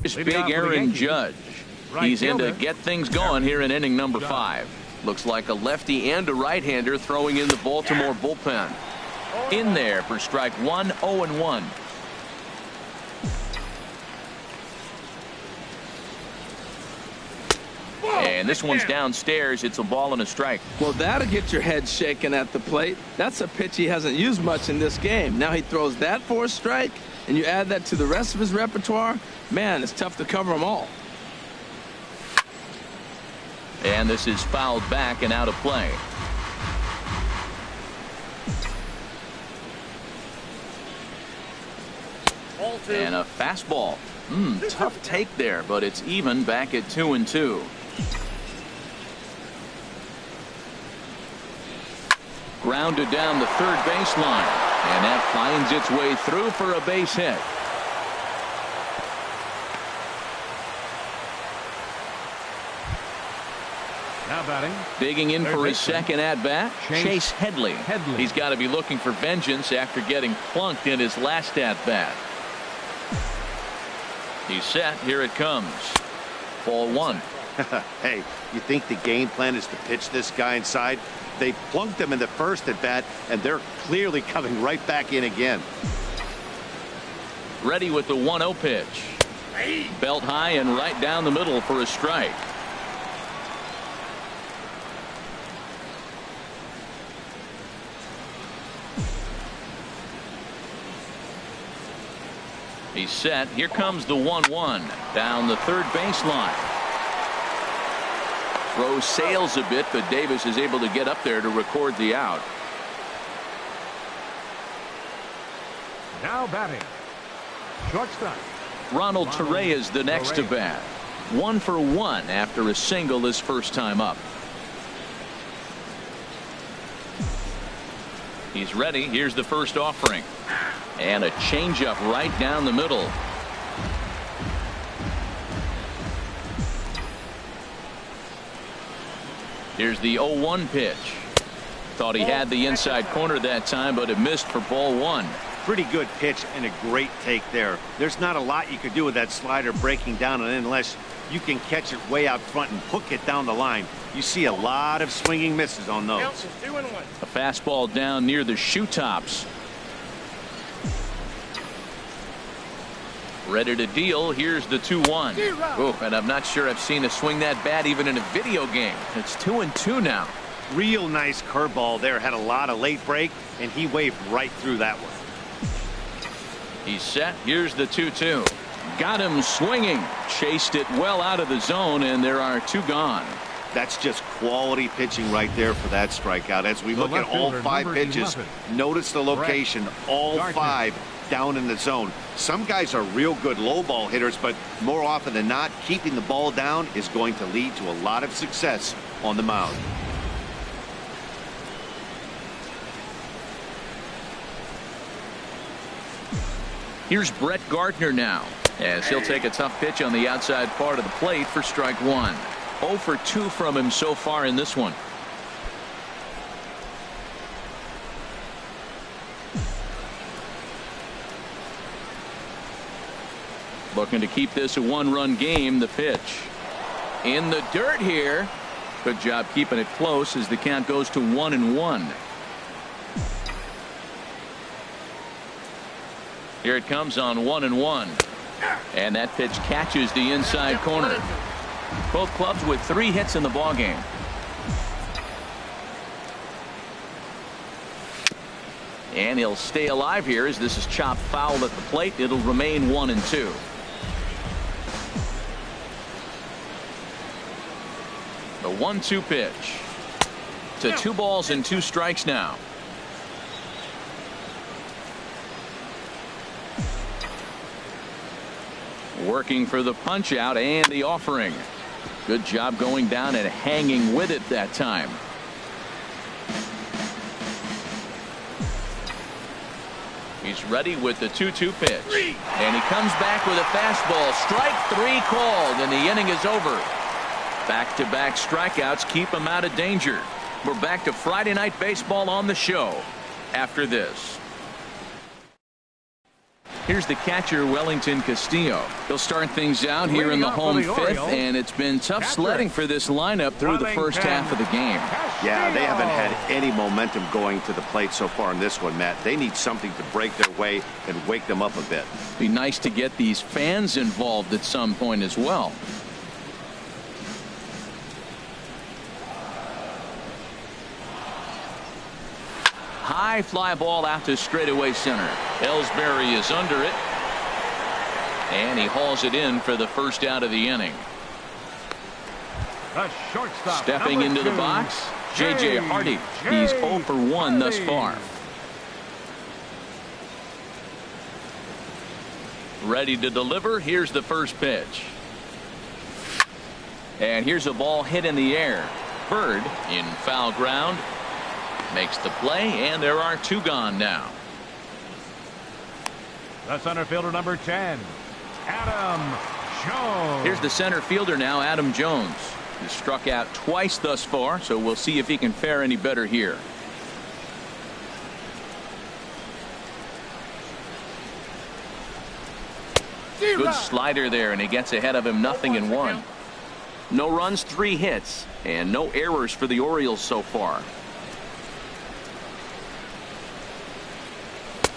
It's Leading off big for the Aaron Yankees, Judge. right He's in to fielder, get things going here in inning number 5. Looks like a lefty and a right-hander throwing in the Baltimore bullpen. In there for strike 1, 0-1. And this one's downstairs. It's a ball and a strike. Well, that'll get your head shaken at the plate. That's a pitch he hasn't used much in this game. Now he throws that for a strike, and you add that to the rest of his repertoire. Man, it's tough to cover them all. And this is fouled back and out of play. And a fastball. Tough take there, but it's even back at 2-2. Grounded down the third baseline, and that finds its way through for a base hit. Now batting. Digging in Third for his baseman. second at-bat, Chase Headley. Headley. He's got to be looking for vengeance after getting plunked in his last at-bat. He's set. Here it comes. Ball 1. Hey, you think the game plan is to pitch this guy inside? They plunked him in the first at bat, and they're clearly coming right back in again. Ready with the 1-0 pitch. Belt high and right down the middle for a strike. He's set. Here comes the 1-1 down the third baseline. Throw sails a bit, but Davis is able to get up there to record the out. Now batting. Shortstop. Ronald Torre is the next to bat. 1 for 1 after a single his first time up. He's ready. Here's the first offering. And a changeup right down the middle. Here's the 0-1 pitch. Thought he had the inside corner that time, but it missed for ball 1. Pretty good pitch and a great take there. There's not a lot you could do with that slider breaking down, and unless you can catch it way out front and hook it down the line, you see a lot of swinging misses on those. A fastball down near the shoe tops. Ready to deal. Here's the 2-1. Oh, and I'm not sure I've seen a swing that bad even in a video game. It's 2-2 now. Real nice curveball there. Had a lot of late break, and he waved right through that one. He's set. Here's the 2-2. Got him swinging. Chased it well out of the zone, and there are 2 gone. That's just quality pitching right there for that strikeout. As we look at all 5 pitches, notice the location. All 5 down in the zone. Some guys are real good low ball hitters, but more often than not, keeping the ball down is going to lead to a lot of success on the mound. Here's Brett Gardner now, as he'll take a tough pitch on the outside part of the plate for strike 1. 0 for 2 from him so far in this one. Looking to keep this a 1-run game. The pitch in the dirt here. Good job keeping it close as the count goes to 1-1. Here it comes on 1-1, and that pitch catches the inside corner. Both clubs with 3 hits in the ballgame. And he'll stay alive here as this is chopped foul at the plate. It'll remain 1-2. The 1-2 pitch to 2 balls and 2 strikes now. Working for the punch out and the offering. Good job going down and hanging with it that time. He's ready with the 2-2 pitch. And he comes back with a fastball. Strike 3 called, and the inning is over. Back-to-back strikeouts keep him out of danger. We're back to Friday Night Baseball on the show after this. Here's the catcher, Wellington Castillo. He'll start things out here in the home fifth, and it's been tough sledding for this lineup through the first half of the game. Yeah, they haven't had any momentum going to the plate so far in this one, Matt. They need something to break their way and wake them up a bit. Be nice to get these fans involved at some point as well. High fly ball out to straightaway center. Ellsbury is under it. And he hauls it in for the first out of the inning. The shortstop, stepping into the box, J.J. Hardy. He's 0 for 1 thus far. Ready to deliver. Here's the first pitch. And here's a ball hit in the air. Bird in foul ground. Makes the play, and there are 2 gone now. The center fielder, number 10, Adam Jones. Here's the center fielder now, Adam Jones. He's struck out twice thus far, so we'll see if he can fare any better here. Good slider there, and he gets ahead of him, 0-1. No runs, 3 hits, and no errors for the Orioles so far.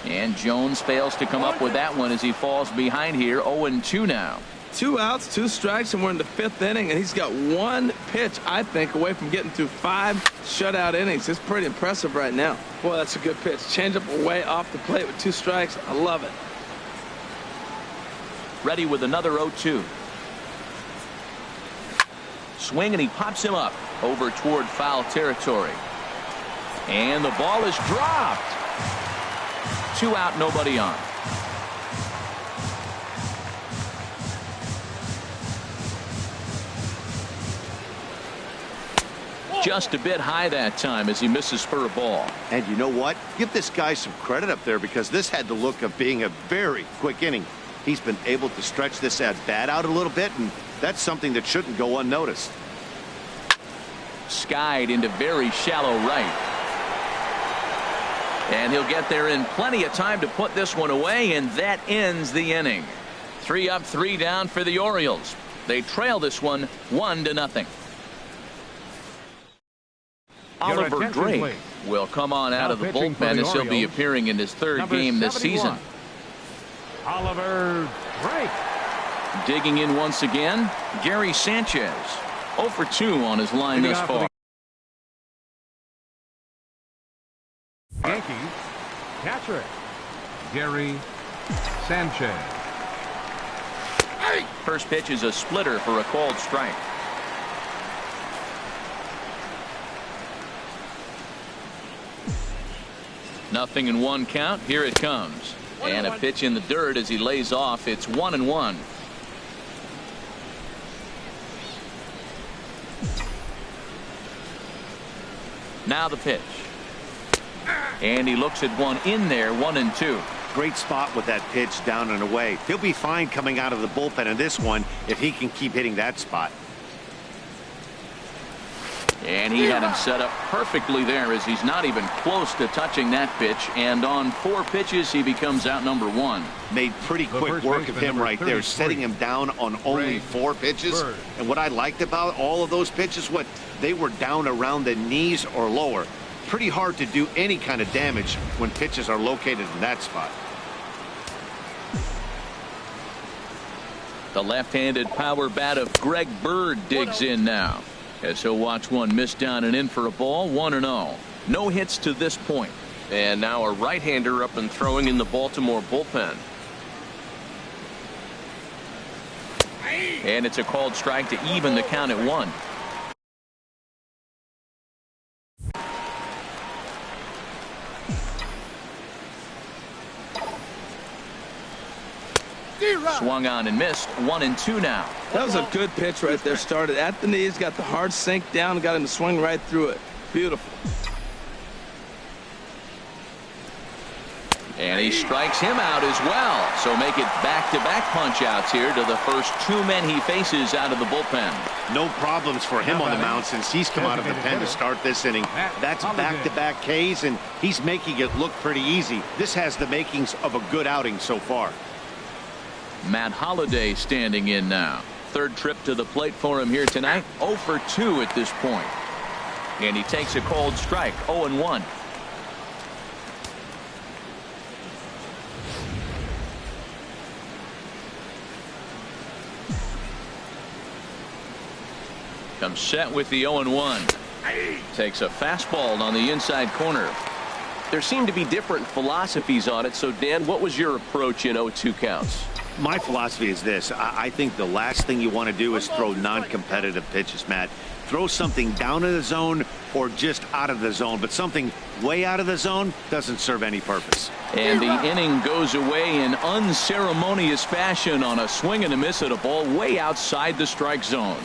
And Jones fails to come up with that one as he falls behind here. 0-2 now. 2 outs, 2 strikes, and we're in the 5th inning, and he's got 1 pitch, I think, away from getting through 5 shutout innings. It's pretty impressive right now. Boy, that's a good pitch. Change up away off the plate with 2 strikes. I love it. Ready with another 0-2. Swing, and he pops him up over toward foul territory. And the ball is dropped. 2 out, nobody on. Just a bit high that time as he misses for a ball. And you know what? Give this guy some credit up there, because this had the look of being a very quick inning. He's been able to stretch this at bat out a little bit, and that's something that shouldn't go unnoticed. Skied into very shallow right. And he'll get there in plenty of time to put this one away, and that ends the inning. 3 up, 3 down for the Orioles. They trail this one 1-0. Oliver Drake will come on out of the bullpen as he'll be appearing in his 3rd game this season. Oliver Drake. Digging in once again, Gary Sanchez. 0 for 2 on his line thus far. Yankees catcher Gary Sanchez. First pitch is a splitter for a called strike. Nothing in 1 count. Here it comes. And a pitch in the dirt as he lays off. It's 1-1. Now the pitch. And he looks at one in there. 1-2. Great spot with that pitch down and away. He'll be fine coming out of the bullpen in this one if he can keep hitting that spot. And he had him set up perfectly there as he's not even close to touching that pitch. And on 4 pitches, he becomes out number 1. Made pretty quick work of him right there, setting him down on only 4 pitches. And what I liked about all of those pitches, they were down around the knees or lower. Pretty hard to do any kind of damage when pitches are located in that spot. The left-handed power bat of Greg Bird digs in now, as he'll watch one miss down and in for a ball. 1-0. No hits to this point. And now a right-hander up and throwing in the Baltimore bullpen. And it's a called strike to even the count at 1. Swung on and missed. 1-2 now. That was a good pitch right there. Started at the knees, got the hard sink down, got him to swing right through it. Beautiful. And he strikes him out as well. So make it back-to-back punch-outs here to the first 2 men he faces out of the bullpen. No problems for him on the mound since he's come out of the pen to start this inning. That's back-to-back Ks, and he's making it look pretty easy. This has the makings of a good outing so far. Matt Holliday standing in now. Third trip to the plate for him here tonight. 0 for 2 at this point. And he takes a cold strike. 0-1. Comes set with the 0-1. Takes a fastball on the inside corner. There seem to be different philosophies on it. So, Dan, what was your approach in 0-2 counts? My philosophy is this. I think the last thing you want to do is throw non-competitive pitches, Matt. Throw something down in the zone or just out of the zone, but something way out of the zone doesn't serve any purpose. And the inning goes away in unceremonious fashion on a swing and a miss at a ball way outside the strike zone.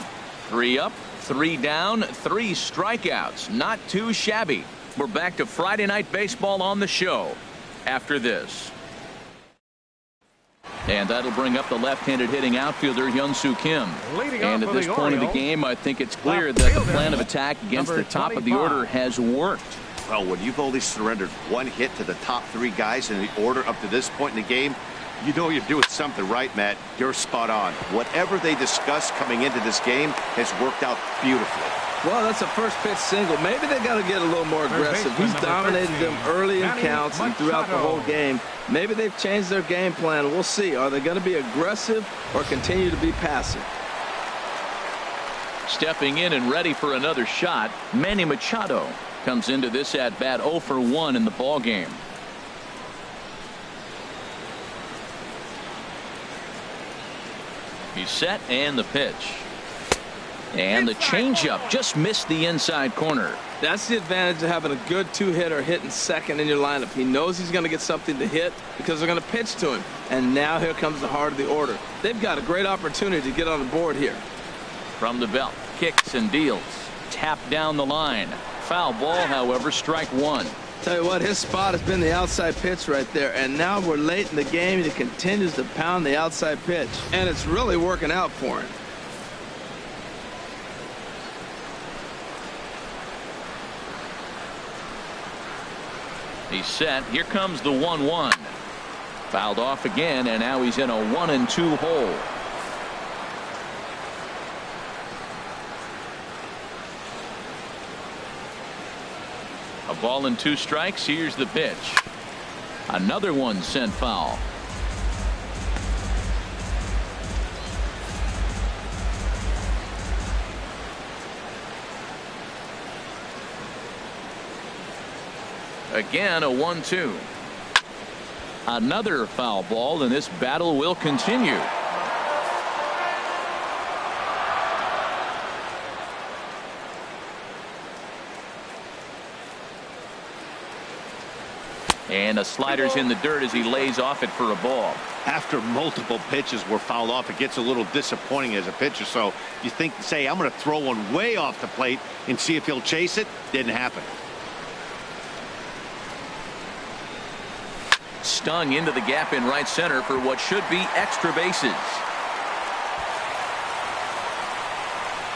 3 up, 3 down, 3 strikeouts. Not too shabby. We're back to Friday Night Baseball on the show after this. And that'll bring up the left-handed hitting outfielder Hyun-Soo Kim. And at this point of the game, I think it's clear that the plan of attack against the top of the order has worked. Well, when you've only surrendered 1 hit to the top 3 guys in the order up to this point in the game, you know you're doing something right, Matt. You're spot on. Whatever they discussed coming into this game has worked out beautifully. Well, that's a first pitch single. Maybe they got to get a little more aggressive. He's dominated them early in counts and throughout the whole game. Maybe they've changed their game plan. We'll see. Are they going to be aggressive or continue to be passive? Stepping in and ready for another shot, Manny Machado comes into this at bat 0 for 1 in the ball game. He's set and the pitch. And the changeup just missed the inside corner. That's the advantage of having a good 2-hitter hitting second in your lineup. He knows he's going to get something to hit because they're going to pitch to him. And now here comes the heart of the order. They've got a great opportunity to get on the board here. From the belt, kicks and deals. Tap down the line. Foul ball, however, strike 1. Tell you what, his spot has been the outside pitch right there. And now we're late in the game and he continues to pound the outside pitch. And it's really working out for him. He's set. Here comes the 1-1. Fouled off again, and now he's in a 1-2 hole. A ball and 2 strikes. Here's the pitch. Another one sent foul. Again, a 1-2. Another foul ball, and this battle will continue. And a slider's in the dirt as he lays off it for a ball. After multiple pitches were fouled off, it gets a little disappointing as a pitcher. So you say, I'm going to throw one way off the plate and see if he'll chase it. Didn't happen. Stung into the gap in right center for what should be extra bases.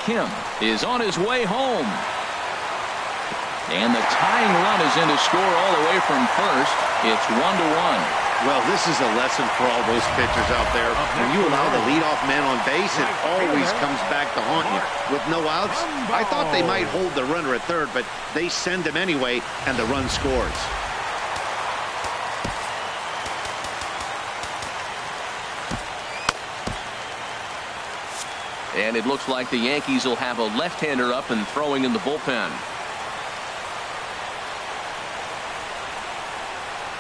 Kim is on his way home. And the tying run is in to score all the way from first. It's 1-1. Well, this is a lesson for all those pitchers out there. When you allow the leadoff man on base, it always comes back to haunt you. With no outs, I thought they might hold the runner at third, but they send him anyway, and the run scores. And it looks like the Yankees will have a left-hander up and throwing in the bullpen.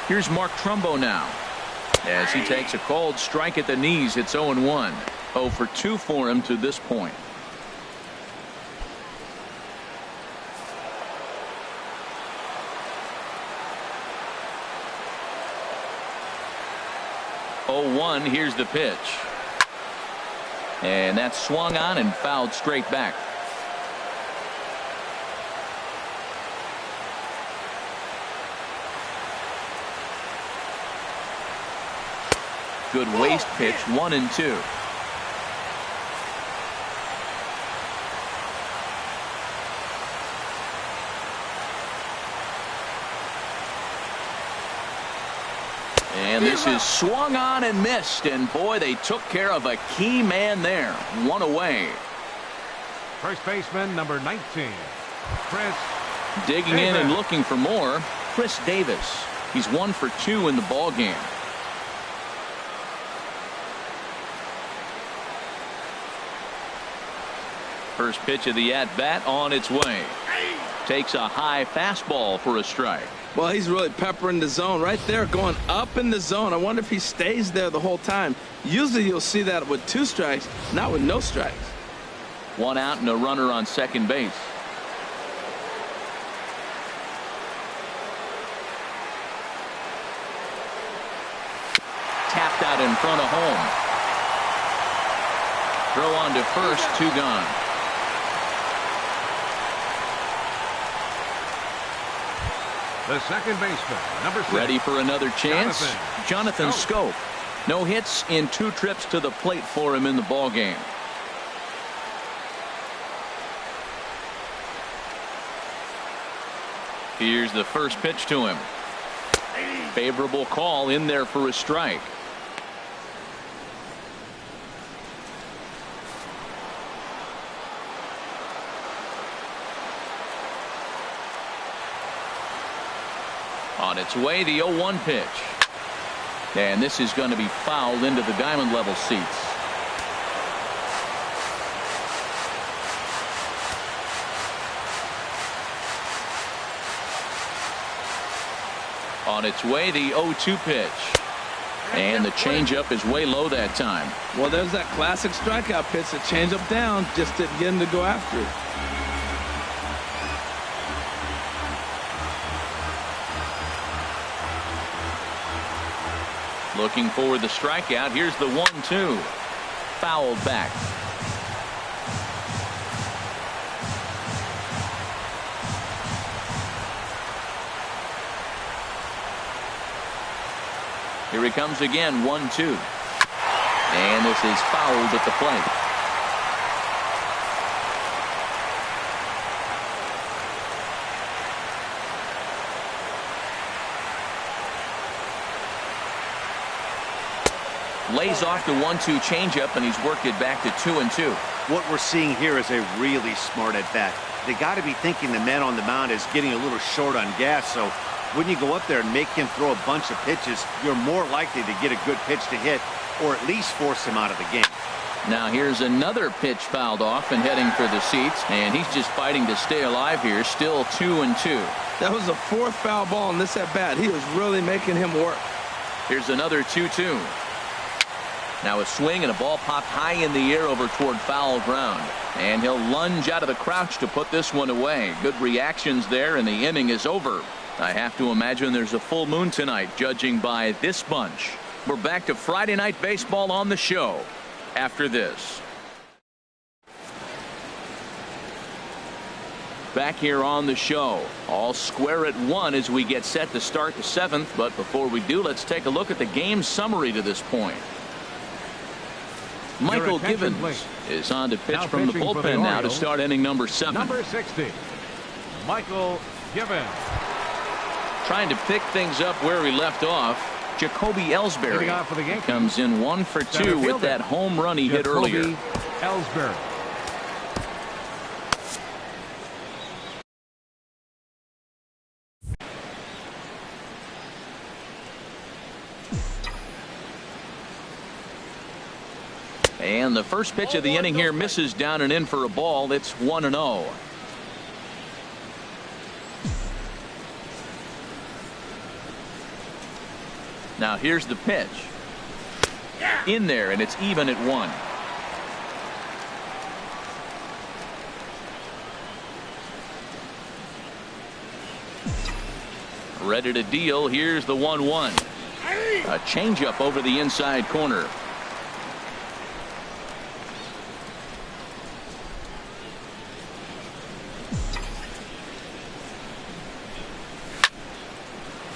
Here's Mark Trumbo now. As he takes a cold strike at the knees, it's 0-1. 0 for 2 for him to this point. Here's the pitch. And that's swung on and fouled straight back. Good waist pitch, 1-2. And this is swung on and missed. And boy, they took care of a key man there. One away. First baseman, number 19, Chris. Digging in and looking for more, Chris Davis. He's 1 for 2 in the ball game. First pitch of the at-bat on its way. Takes a high fastball for a strike. Well, he's really peppering the zone right there, going up in the zone. I wonder if he stays there the whole time. Usually you'll see that with 2 strikes, not with no strikes. 1 out and a runner on second base. Tapped out in front of home. Throw on to first, 2 gone. The second baseman, number 6. Ready for another chance? Jonathan Schoop. No hits in 2 trips to the plate for him in the ball game. Here's the first pitch to him. Favorable call in there for a strike. On its way, the 0-1 pitch. And this is going to be fouled into the diamond level seats. On its way, the 0-2 pitch. And the changeup is way low that time. Well, there's that classic strikeout pitch, the changeup down, just didn't get him to go after it. Looking for the strikeout. Here's the 1-2. Fouled back. Here he comes again, 1-2. And this is fouled at the plate. Lays off the 1-2 changeup, and he's worked it back to 2-2. What we're seeing here is a really smart at bat. They got to be thinking the man on the mound is getting a little short on gas, so when you go up there and make him throw a bunch of pitches, you're more likely to get a good pitch to hit, or at least force him out of the game. Now here's another pitch fouled off and heading for the seats, and he's just fighting to stay alive here. Still 2-2. That was the 4th foul ball in this at bat. He was really making him work. Here's another 2-2. Now a swing and a ball popped high in the air over toward foul ground, and he'll lunge out of the crouch to put this one away. Good reactions there, and the inning is over. I have to imagine there's a full moon tonight, judging by this bunch. We're back to Friday Night Baseball on the show after this. Back here on the show, all square at 1 as we get set to start the 7th. But before we do, let's take a look at the game summary to this point. Michael Givens is on to pitch from the bullpen now to start inning number 7. Number 60, Michael Givens. Trying to pick things up where he left off. Jacoby Ellsbury comes in 1 for 2 with that home run he hit earlier. Ellsbury. And the first pitch of the inning here misses down and in for a ball. It's 1-0. Now here's the pitch. In there, and it's even at 1. Ready to deal. Here's the 1-1. A changeup over the inside corner.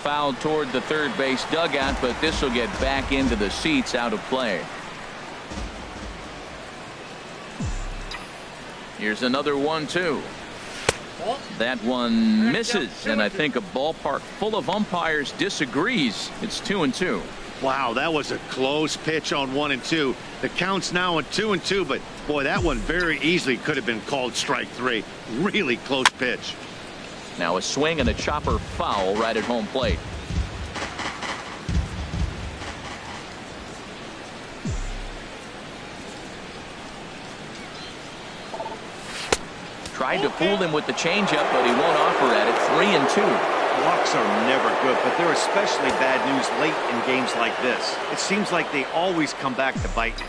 fouled toward the third base dugout, but this will get back into the seats out of play. Here's another 1-2. That one misses, and I think a ballpark full of umpires disagrees. It's 2-2. Wow, that was a close pitch on 1 and 2. The count's now on 2 and 2, but boy, that one very easily could have been called strike 3. Really close pitch. Now a swing and a chopper foul right at home plate. Tried to fool him with the changeup, but he won't offer at it. 3-2. Walks are never good, but they're especially bad news late in games like this. It seems like they always come back to bite.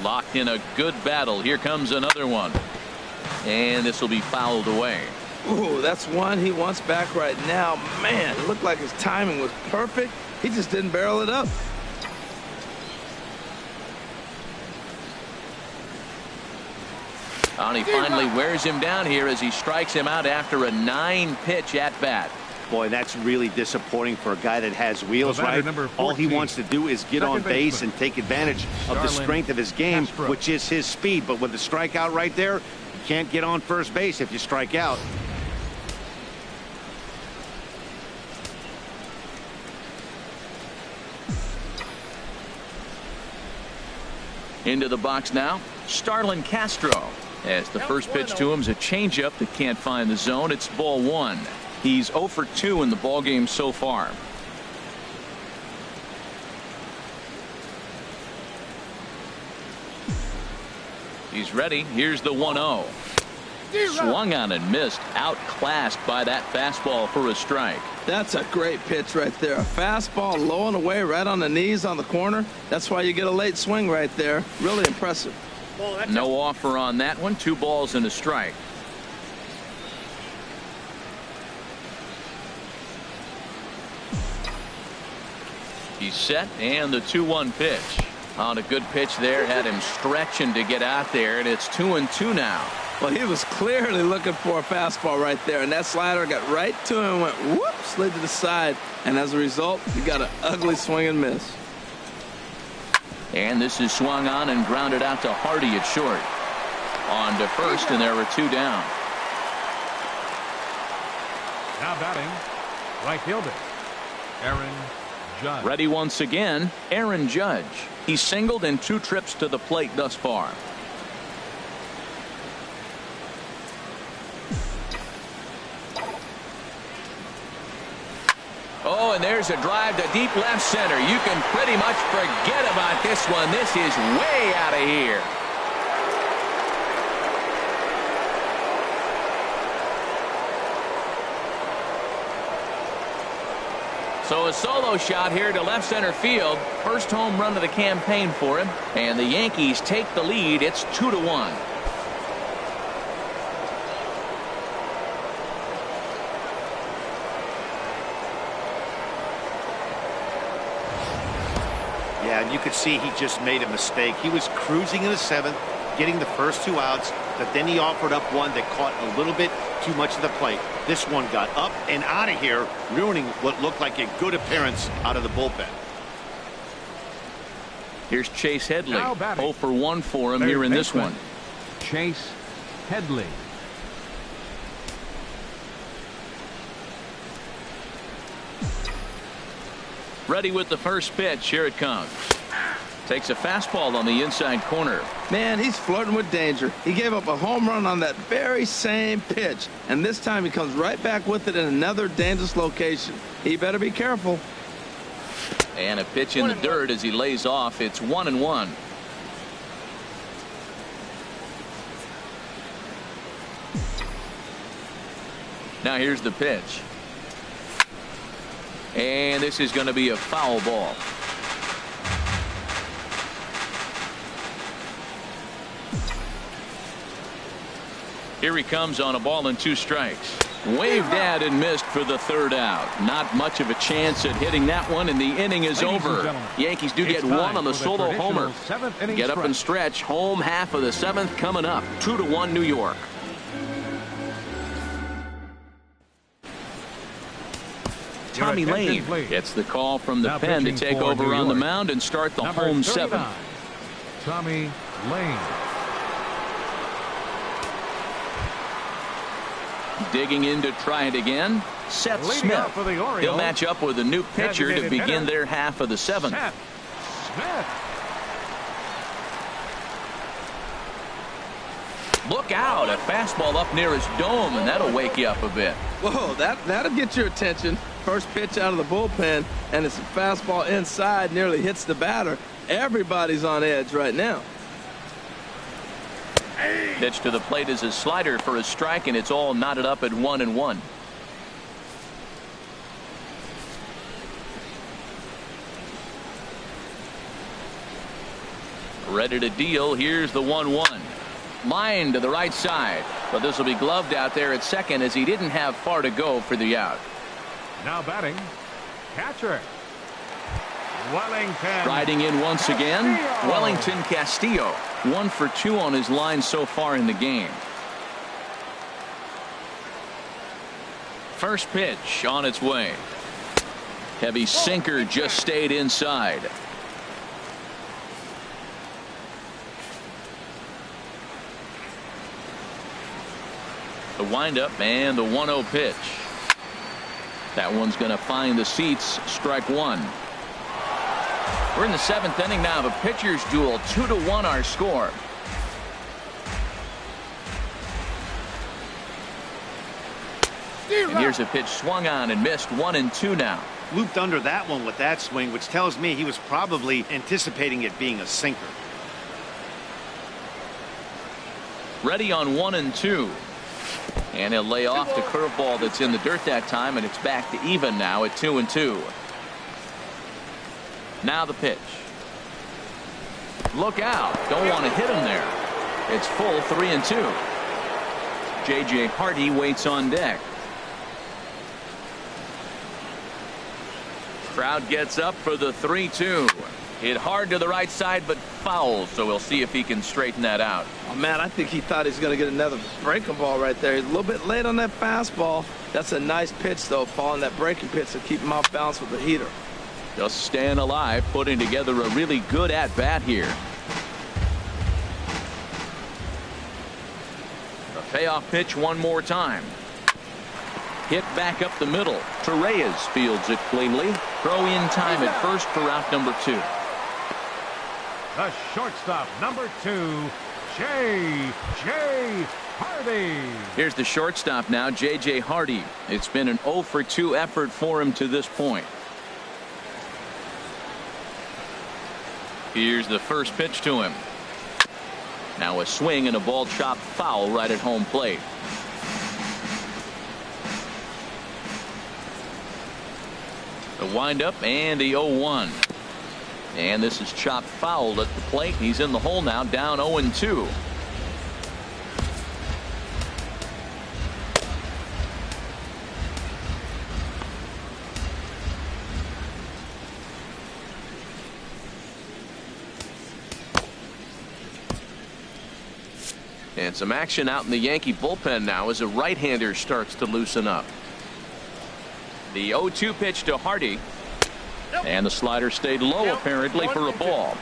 Locked in a good battle. Here comes another one. And this will be fouled away. Ooh, that's one he wants back right now. Man, it looked like his timing was perfect. He just didn't barrel it up. And he finally wears him down here as he strikes him out after a 9-pitch at bat. Boy, that's really disappointing for a guy that has wheels, right? All he wants to do is get on base and take advantage of the strength of his game, which is his speed. But with the strikeout right there, you can't get on first base if you strike out. Into the box now, Starlin Castro. As the first pitch to him is a changeup that can't find the zone. It's ball 1. He's 0 for 2 in the ballgame so far. He's ready. Here's the 1-0. Swung on and missed. Outclassed by that fastball for a strike. That's a great pitch right there. A fastball low and away right on the knees on the corner. That's why you get a late swing right there. Really impressive. No offer on that one. 2 balls and a strike. He's set, and the 2-1 pitch. On a good pitch there, had him stretching to get out there, and it's 2-2 now. Well, he was clearly looking for a fastball right there, and that slider got right to him and went whoop, slid to the side, and as a result, he got an ugly swing and miss. And this is swung on and grounded out to Hardy at short. On to first, and there are 2 down. Now batting, right fielder, Aaron Judge. Ready once again, Aaron Judge. He's singled in 2 trips to the plate thus far. Oh, and there's a drive to deep left center. You can pretty much forget about this one. This is way out of here. So a solo shot here to left center field. First home run of the campaign for him. And the Yankees take the lead. It's 2-1. Yeah, and you could see he just made a mistake. He was cruising in the 7th, getting the first 2 outs, but then he offered up one that caught a little bit too much of the plate. This one got up and out of here, ruining what looked like a good appearance out of the bullpen. Here's Chase Headley. 0 for 1 for him here in this one. Chase Headley. Ready with the first pitch. Here it comes. Takes a fastball on the inside corner. Man, he's flirting with danger. He gave up a home run on that very same pitch, and this time he comes right back with it in another dangerous location. He better be careful. And a pitch in the dirt as he lays off. It's 1-1. Now here's the pitch. And this is going to be a foul ball. Here he comes on a ball and 2 strikes. Waved at and missed for the 3rd out. Not much of a chance at hitting that one, and the inning is over. Yankees do get 1 on the solo homer. Get up and stretch. Home half of the 7th coming up. 2-1 New York. Tommy Lane gets the call from the pen to take over on the mound and start the home seventh. Tommy Lane. Digging in to try it again, Seth Smith. He'll match up with a new pitcher to begin their half of the seventh. Smith. Look out, a fastball up near his dome, and that'll wake you up a bit. Whoa, that'll get your attention. First pitch out of the bullpen, and it's a fastball inside, nearly hits the batter. Everybody's on edge right now. Pitch to the plate is a slider for a strike, and it's all knotted up at 1-1. Ready to deal. Here's the 1-1. Line to the right side, but this will be gloved out there at second as he didn't have far to go for the out. Now batting, catcher Wellington. Riding in once again, Wellington Castillo. 1 for 2 on his line so far in the game. First pitch on its way. Heavy sinker just stayed inside. The windup and the 1-0 pitch. That one's going to find the seats. Strike one. We're in the seventh inning now of a pitcher's duel. 2-1 our score. And here's a pitch swung on and missed. 1-2 now. Looped under that one with that swing, which tells me he was probably anticipating it being a sinker. Ready on 1-2. And he'll lay off the curveball that's in the dirt that time, and it's back to even now at 2-2. Now the pitch. Look out. Don't want to hit him there. It's full 3-2. J.J. Hardy waits on deck. Crowd gets up for the 3-2. Hit hard to the right side, but foul, so we'll see if he can straighten that out. Oh, man, I think he thought he was going to get another breaking ball right there. He's a little bit late on that fastball. That's a nice pitch, though, following that breaking pitch to keep him off balance with the heater. Just staying alive, putting together a really good at-bat here. The payoff pitch one more time. Hit back up the middle. Torreyes fields it cleanly. Throw in time at first for out number 2. The shortstop, number 2, J.J. Hardy. Here's the shortstop now, J.J. Hardy. It's been an 0 for 2 effort for him to this point. Here's the first pitch to him. Now a swing and a ball chopped foul right at home plate. The windup and the 0-1. And this is chopped foul at the plate. He's in the hole now, down 0-2. And some action out in the Yankee bullpen now as a right-hander starts to loosen up. The 0-2 pitch to Hardy. And the slider stayed low apparently for a ball.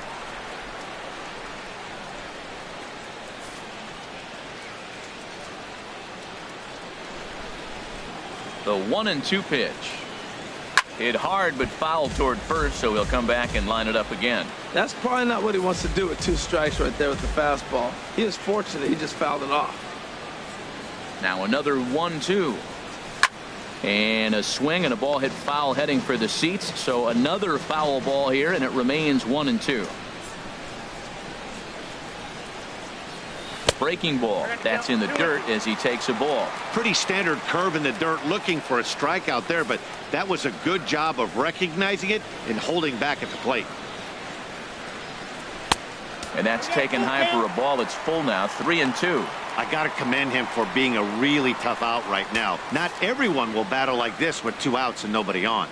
The 1-2 pitch. Hit hard but fouled toward first, so he'll come back and line it up again. That's probably not what he wants to do with 2 strikes right there with the fastball. He is fortunate he just fouled it off. Now another 1-2. And a swing and a ball hit foul heading for the seats. So another foul ball here, and it remains 1-2. Breaking ball. That's in the dirt as he takes a ball. Pretty standard curve in the dirt, looking for a strikeout there, but that was a good job of recognizing it and holding back at the plate. And that's taken high for a ball. It's full now, 3-2. I got to commend him for being a really tough out right now. Not everyone will battle like this with 2 outs and nobody on.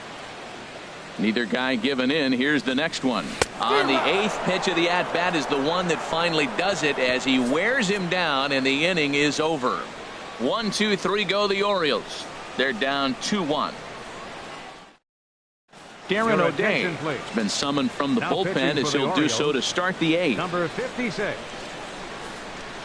Neither guy giving in. Here's the next one. On the 8th pitch of the at-bat is the one that finally does it as he wears him down, and the inning is over. 1, 2, 3 go the Orioles. They're down 2-1. Darren Your O'Day attention, please. has been summoned from the Now bullpen pitching as for the he'll do so Orioles, to start the 8th. Number 56,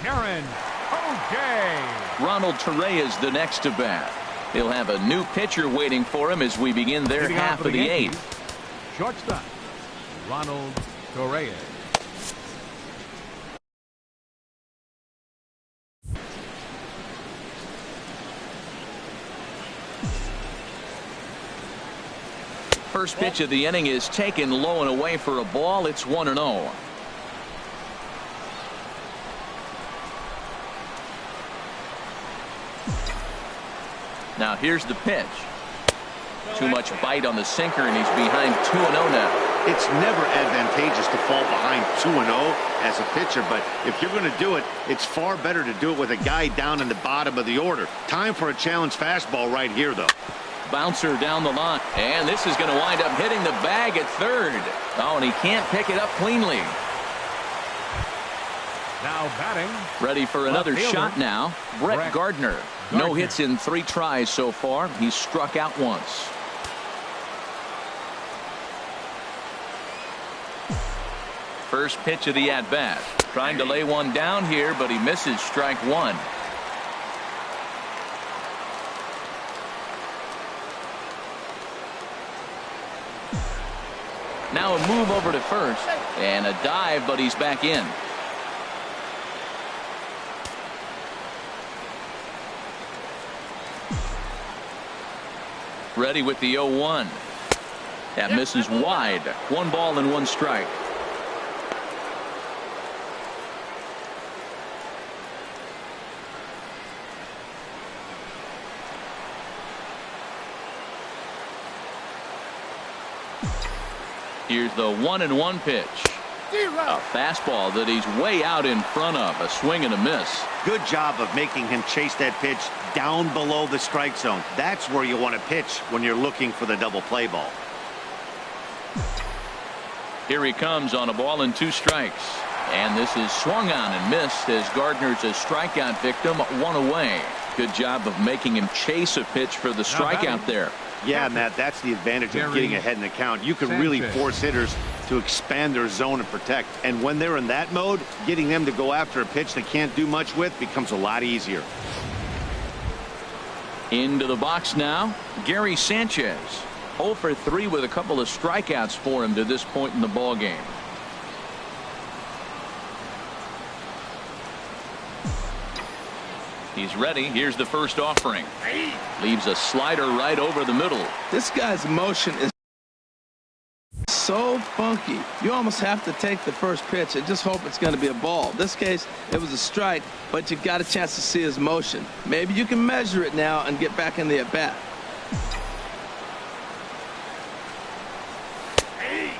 Darren O'Day. Ronald Torre is the next to bat. He'll have a new pitcher waiting for him as we begin their Leading off half for of the Yankees, 8th. Shortstop, Ronald Torre. First pitch of the inning is taken low and away for a ball. It's 1-0. Now here's the pitch. Too much bite on the sinker, and he's behind 2-0 now. It's never advantageous to fall behind 2-0 as a pitcher, but if you're going to do it, it's far better to do it with a guy down in the bottom of the order. Time for a challenge fastball right here, though. Bouncer down the line, and this is going to wind up hitting the bag at third. Oh, and he can't pick it up cleanly. Now batting. Ready for another fielder, shot now. Brett Gardner. No hits in 3 tries so far. He's struck out once. First pitch of the at-bat. Trying to lay one down here, but he misses strike 1. Now a move over to first, and a dive, but he's back in. Ready with the 0-1. That misses wide. 1 ball and 1 strike. Here's the 1-1 pitch. A fastball that he's way out in front of. A swing and a miss. Good job of making him chase that pitch down below the strike zone. That's where you want to pitch when you're looking for the double play ball. Here he comes on a ball and 2 strikes. And this is swung on and missed as Gardner's a strikeout victim, 1 away. Good job of making him chase a pitch for the strikeout there. Yeah, Matt, that's the advantage of getting ahead in the count. You can really force hitters to expand their zone and protect. And when they're in that mode, getting them to go after a pitch they can't do much with becomes a lot easier. Into the box now, Gary Sanchez. 0 for 3 with a couple of strikeouts for him to this point in the ball game. He's ready. Here's the first offering. Leaves a slider right over the middle. This guy's motion is so funky. You almost have to take the first pitch and just hope it's going to be a ball. In this case, it was a strike, but you got a chance to see his motion. Maybe you can measure it now and get back in the at-bat.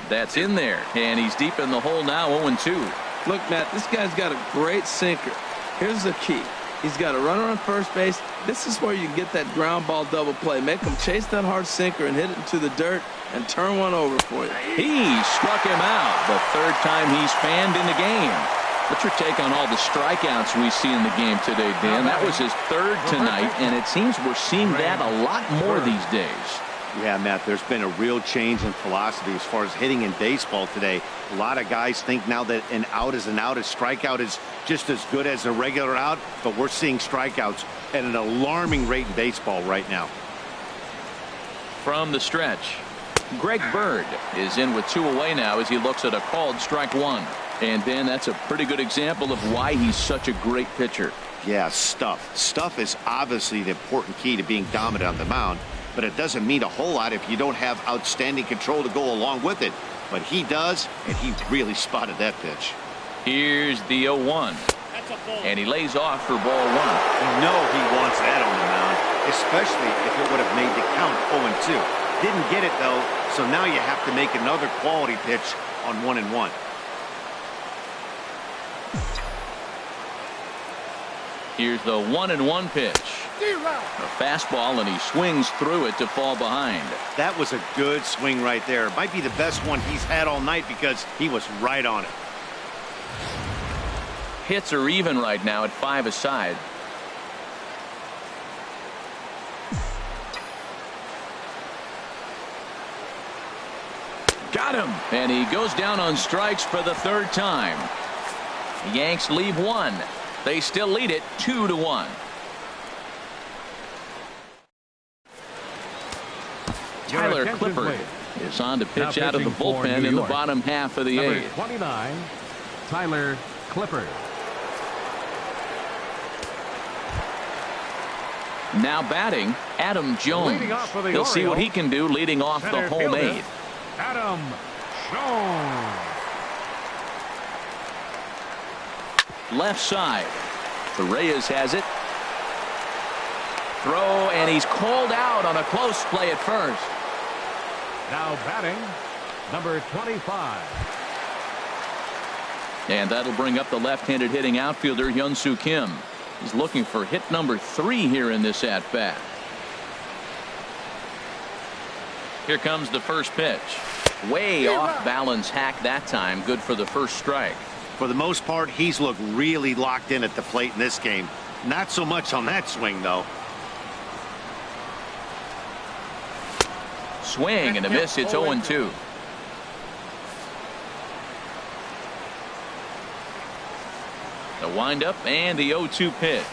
That's in there, and he's deep in the hole now, 0-2. Look, Matt, this guy's got a great sinker. Here's the key. He's got a runner on first base. This is where you get that ground ball double play. Make him chase that hard sinker and hit it into the dirt and turn one over for you. He struck him out the 3rd time he's fanned in the game. What's your take on all the strikeouts we see in the game today, Dan? That was his 3rd tonight, and it seems we're seeing that a lot more these days. Yeah, Matt, there's been a real change in philosophy as far as hitting in baseball today. A lot of guys think now that an out is an out. A strikeout is just as good as a regular out, but we're seeing strikeouts at an alarming rate in baseball right now. From the stretch, Greg Bird is in with 2 away now as he looks at a called strike 1. And Dan, that's a pretty good example of why he's such a great pitcher. Yeah, stuff. Stuff is obviously the important key to being dominant on the mound, but it doesn't mean a whole lot if you don't have outstanding control to go along with it. But he does, and he really spotted that pitch. Here's the 0-1. And he lays off for ball 1. You know he wants that on the mound, especially if it would have made the count 0-2. Didn't get it, though, so now you have to make another quality pitch on 1-1. Here's the 1-1 pitch. A fastball, and he swings through it to fall behind. That was a good swing right there. Might be the best one he's had all night because he was right on it. Hits are even right now at 5 aside. Got him. And he goes down on strikes for the third time. The Yanks leave one. They still lead it 2-1. Tyler Clippard is on to pitch out of the bullpen in the bottom half of the eighth. 29, Tyler Clippard. Now batting, Adam Jones. He'll see what he can do leading off the home eighth. Adam Jones. Left side. Reyes has it. Throw, and he's called out on a close play at first. Now batting, number 25. And that'll bring up the left-handed hitting outfielder Hyun-Soo Kim. He's looking for hit number 3 here in this at-bat. Here comes the first pitch. Way off balance hack that time. Good for the first strike. For the most part, he's looked really locked in at the plate in this game. Not so much on that swing, though. Swing and a miss. It's 0-2. The windup and the 0-2 pitch.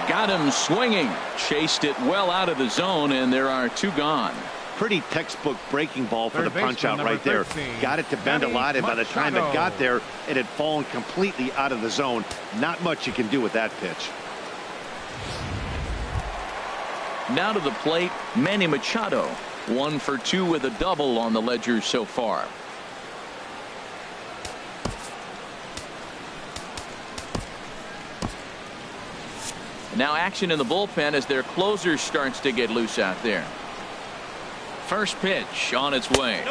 Got him swinging. Chased it well out of the zone, and there are 2 gone. Pretty textbook breaking ball for the punch out right there. Got it to bend a lot, and by the time it got there, it had fallen completely out of the zone. Not much you can do with that pitch. Now to the plate, Manny Machado. 1 for 2 with a double on the ledger so far. Now action in the bullpen as their closer starts to get loose out there. First pitch on its way.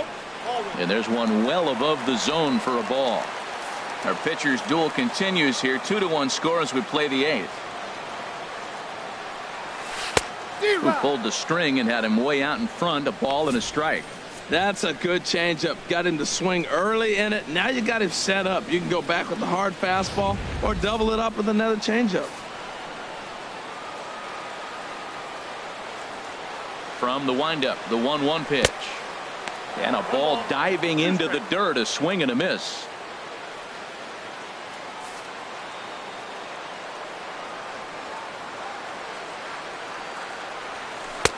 And there's one well above the zone for a ball. Our pitcher's duel continues here. 2-1 score as we play the 8th. Who pulled the string and had him way out in front. A ball and a strike. That's a good changeup. Got him to swing early in it. Now you got him set up. You can go back with the hard fastball or double it up with another changeup. From the windup, the 1-1 pitch. And a ball diving into the dirt. A swing and a miss.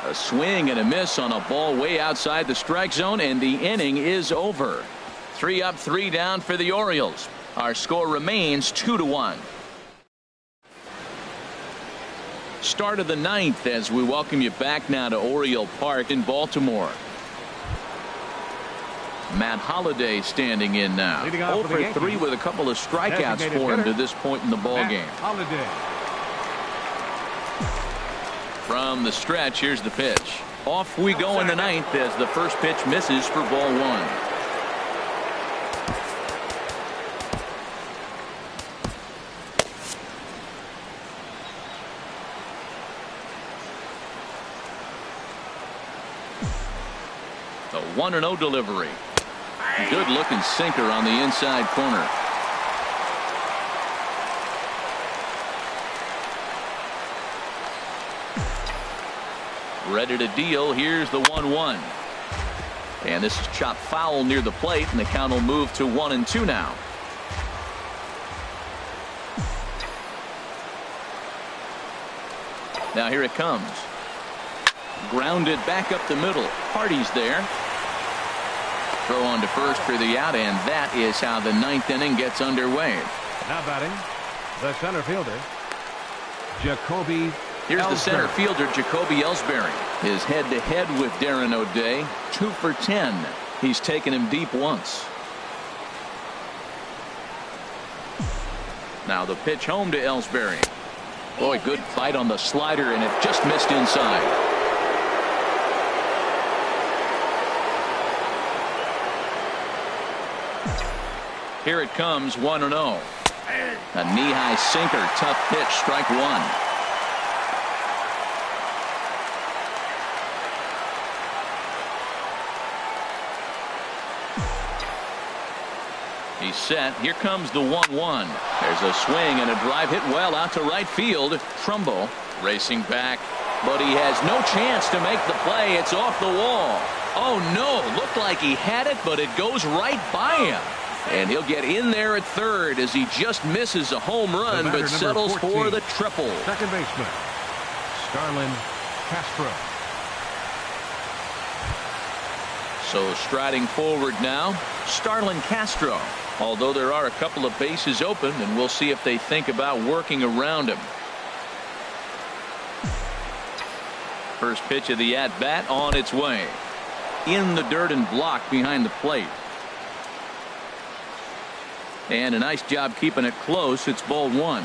A swing and a miss on a ball way outside the strike zone, and the inning is over. 3 up, 3 down for the Orioles. Our score remains 2-1. Start of the 9th as we welcome you back now to Oriole Park in Baltimore. Matt Holliday standing in now. 0 for 3 with a couple of strikeouts for him to this point in the ballgame. From the stretch, here's the pitch. Off we go in the 9th as the first pitch misses for ball 1. The 1-0 delivery. Good looking sinker on the inside corner. Ready to deal. Here's the 1-1. And this is chopped foul near the plate, and the count will move to 1-2 now. Now here it comes. Grounded back up the middle. Hardy's there. Throw on to first for the out, and that is how the 9th inning gets underway. Now batting, the center fielder, Jacoby. Here's Ellsbury. The center fielder, Jacoby Ellsbury. His head-to-head with Darren O'Day. 2 for 10. He's taken him deep once. Now the pitch home to Ellsbury. Boy, good fight on the slider, and it just missed inside. Here it comes, 1-0. A knee-high sinker, tough pitch, strike 1. He's set. Here comes the 1-1. There's a swing and a drive hit well out to right field. Trumbo racing back. But he has no chance to make the play. It's off the wall. Oh, no. Looked like he had it, but it goes right by him. And he'll get in there at third as he just misses a home run, but settles 14, for the triple. Second baseman, Starlin Castro. So striding forward now, Starlin Castro. Although there are a couple of bases open, and we'll see if they think about working around him. First pitch of the at-bat on its way. In the dirt and blocked behind the plate. And a nice job keeping it close. It's ball one.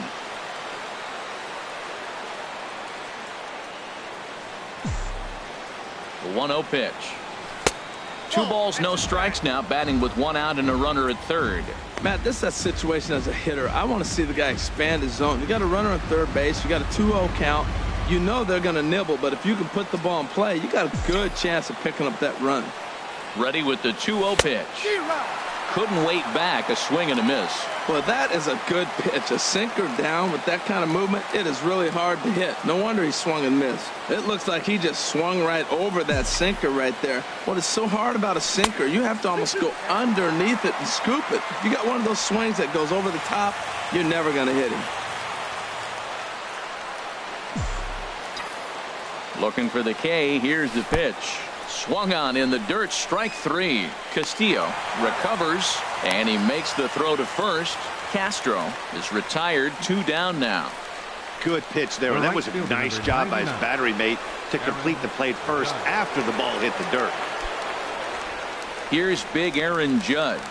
The 1-0 pitch. 2 balls, no strikes now, batting with 1 out and a runner at third. Matt, this is that situation as a hitter. I want to see the guy expand his zone. You got a runner on third base. You got a 2-0 count. You know they're going to nibble, but if you can put the ball in play, you got a good chance of picking up that run. Ready with the 2-0 pitch. Couldn't wait back. A swing and a miss. Well, that is a good pitch. A sinker down with that kind of movement, it is really hard to hit. No wonder he swung and missed. It looks like he just swung right over that sinker right there. What is so hard about a sinker, you have to almost go underneath it and scoop it. If you got one of those swings that goes over the top, you're never going to hit him. Looking for the K. Here's the pitch. Swung on in the dirt. Strike 3. Castillo recovers, and he makes the throw to first. Castro is retired. 2 down now. Good pitch there. And that was a nice job by his battery mate to complete the play first after the ball hit the dirt. Here's big Aaron Judge.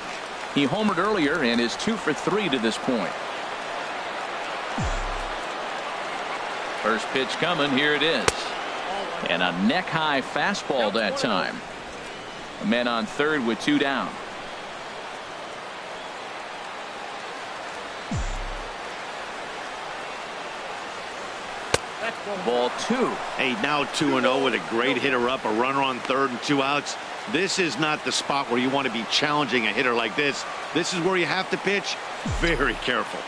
He homered earlier and is 2 for 3 to this point. First pitch coming. Here it is. And a neck-high fastball that time. A man on third with 2 down. Ball 2. Hey, now 2-0 with a great hitter up, a runner on third and 2 outs. This is not the spot where you want to be challenging a hitter like this. This is where you have to pitch very careful.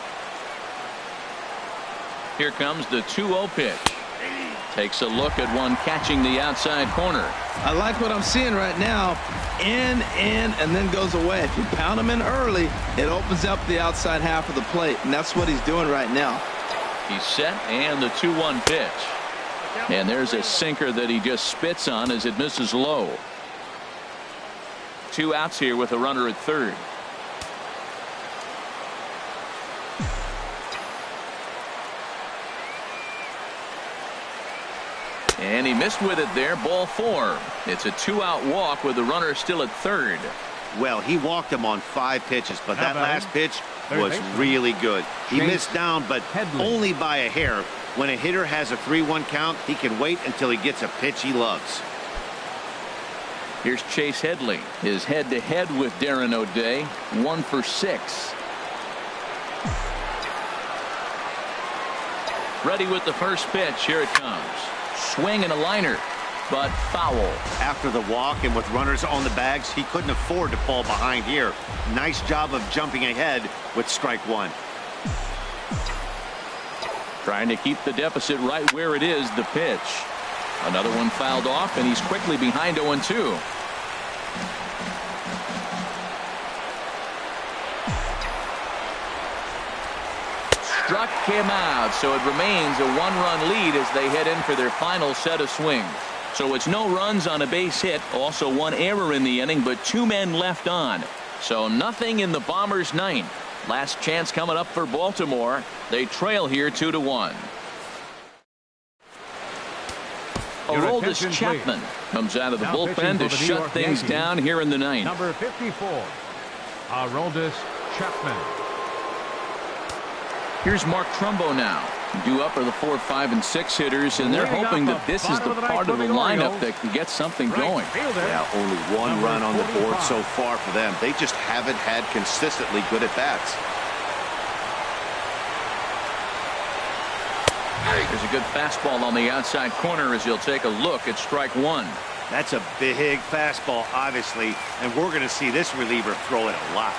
Here comes the 2-0 pitch. Takes a look at one catching the outside corner. I like what I'm seeing right now. In, and then goes away. If you pound him in early, it opens up the outside half of the plate, and that's what he's doing right now. He's set, and the 2-1 pitch. And there's a sinker that he just spits on as it misses low. 2 outs here with a runner at third. And he missed with it there. Ball 4. It's a 2-out walk with the runner still at third. Well, he walked him on 5 pitches, but that last pitch was really good. He missed down, but only by a hair. When a hitter has a 3-1 count, he can wait until he gets a pitch he loves. Here's Chase Headley. His head-to-head with Darren O'Day. 1 for 6. Ready with the first pitch. Here it comes. Swing and a liner, but foul. After the walk and with runners on the bags, he couldn't afford to fall behind here. Nice job of jumping ahead with strike 1. Trying to keep the deficit right where it is. The pitch. Another one fouled off, and he's quickly behind 0-2. Struck him out, so it remains a 1-run lead as they head in for their final set of swings. So it's no runs on a base hit, also 1 error in the inning, but 2 men left on. So nothing in the Bombers' ninth. Last chance coming up for Baltimore. They trail here 2-1. Aroldis Chapman comes out of the bullpen to shut things down here in the ninth. Number 54, Aroldis Chapman. Here's Mark Trumbo now. Due up are the 4, 5, and 6 hitters, and they're hoping that this is the part of the lineup that can get something going. Yeah, only 1 run on the board so far for them. They just haven't had consistently good at-bats. There's a good fastball on the outside corner as you'll take a look at strike 1. That's a big fastball, obviously, and we're going to see this reliever throw it a lot.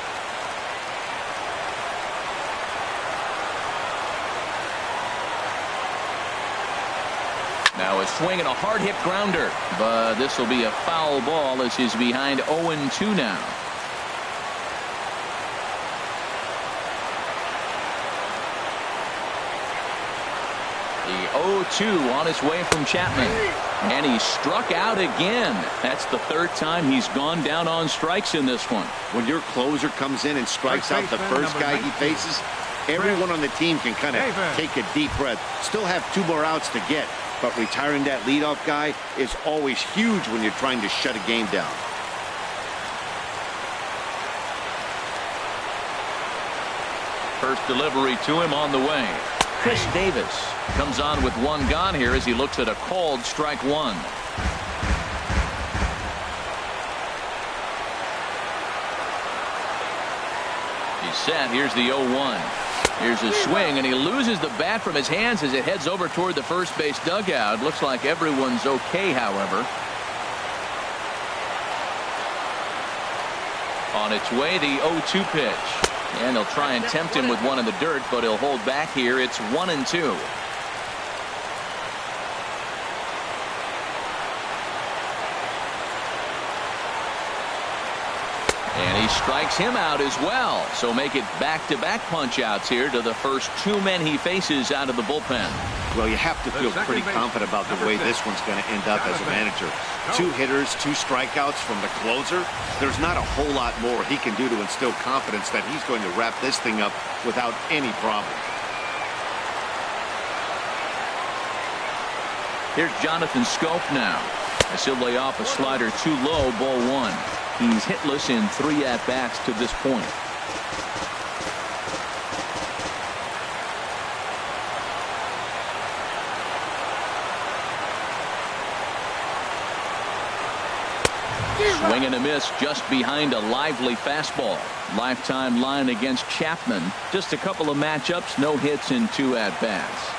Now a swing and a hard hit grounder, but this will be a foul ball as he's behind 0-2 now. The 0-2 on his way from Chapman, and he struck out again. That's the third time he's gone down on strikes in this one. When your closer comes in and strikes out the first guy he faces, everyone on the team can kind of take a deep breath. Still have 2 more outs to get, but retiring that leadoff guy is always huge when you're trying to shut a game down. First delivery to him on the way. Chris Davis comes on with 1 gone here as he looks at a called strike 1. He's set. Here's the 0-1. Here's a swing, and he loses the bat from his hands as it heads over toward the first base dugout. Looks like everyone's okay, however. On its way, the 0-2 pitch. And they'll try and tempt him with one in the dirt, but he'll hold back here. It's 1-2. And he strikes him out as well. So make it back-to-back punch-outs here to the first 2 men he faces out of the bullpen. Well, you have to feel pretty confident about the way this one's going to end up as a manager. 2 hitters, 2 strikeouts from the closer. There's not a whole lot more he can do to instill confidence that he's going to wrap this thing up without any problem. Here's Jonathan Scope now. As he'll lay off a slider too low, ball 1. He's hitless in 3 at-bats to this point. Swing and a miss just behind a lively fastball. Lifetime line against Chapman. Just a couple of matchups, no hits in 2 at-bats.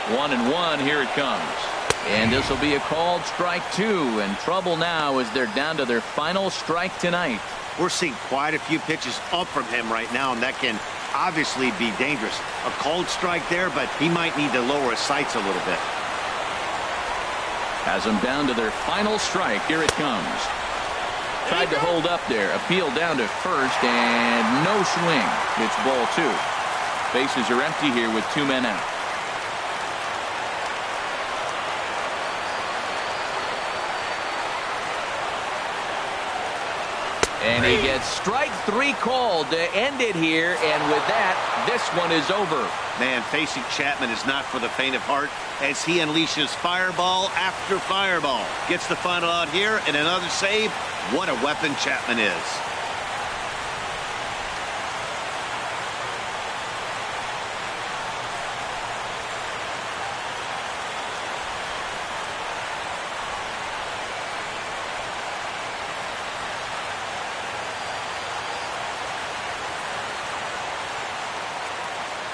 1-1, here it comes. And this will be a called strike 2, and trouble now as they're down to their final strike tonight. We're seeing quite a few pitches up from him right now, and that can obviously be dangerous. A called strike there, but he might need to lower his sights a little bit. Has them down to their final strike. Here it comes. Tried to hold up there. Appeal down to first, and no swing. It's ball 2. Bases are empty here with 2 men out. And he gets strike 3 called to end it here, and with that, this one is over. Man, facing Chapman is not for the faint of heart as he unleashes fireball after fireball. Gets the final out here and another save. What a weapon Chapman is.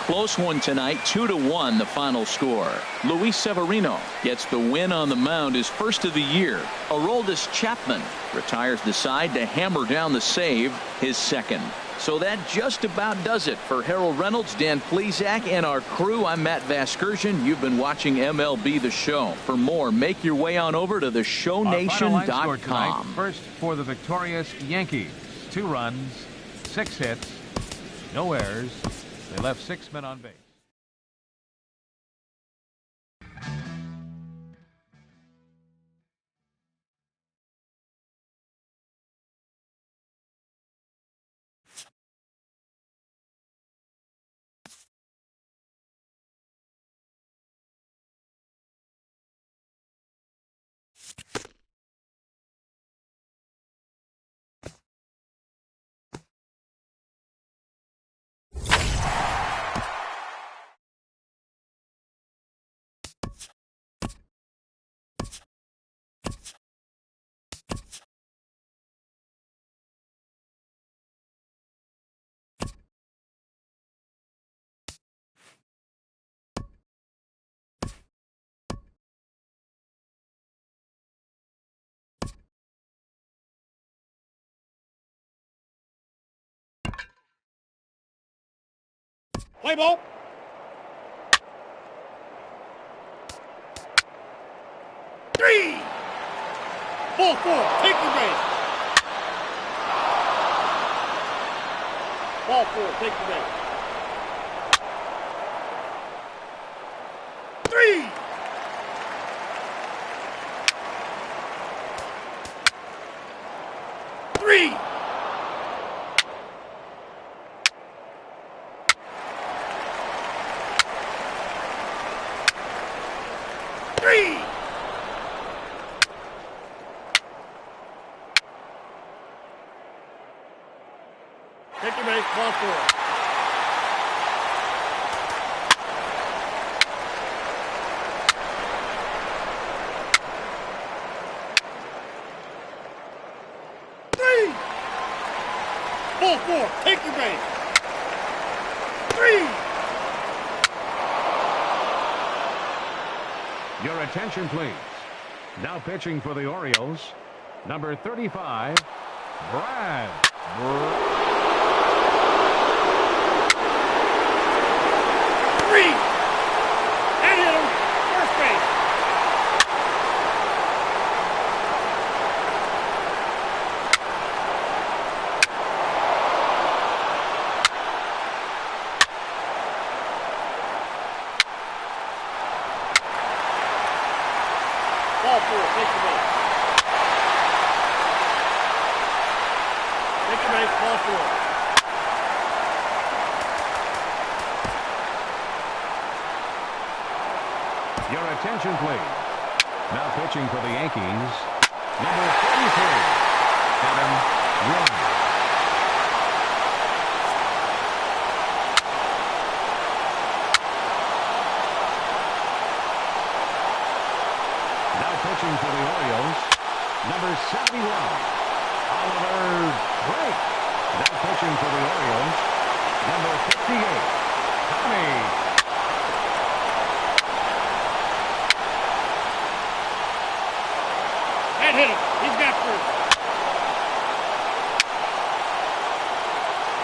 Close one tonight, 2-1 the final score. Luis Severino gets the win on the mound, his first of the year. Aroldis Chapman retires the side to hammer down the save, his second. So that just about does it for Harold Reynolds, Dan Plesac, and our crew. I'm Matt Vasgersian. You've been watching MLB The Show. For more, make your way on over to theshownation.com. First for the victorious Yankees. 2 runs, 6 hits, no errors. They left 6 men on base. Play ball. Three. Ball four. Take your base. Ball four. Take your base. Three. Three. Three. Take your base, ball four. Three. Ball four, take your base. Three. Your attention, please. Now pitching for the Orioles, number 35, Brad. Three. That hit him. First base. Ball four. Take your base. Take your base. Ball four. Your attention, please. Now pitching for the Yankees, number 43, Adam Ryan. Now pitching for the Orioles, number 71, Oliver Drake. Now pitching for the Orioles, number 58, Tommy. That hit him. He's got first.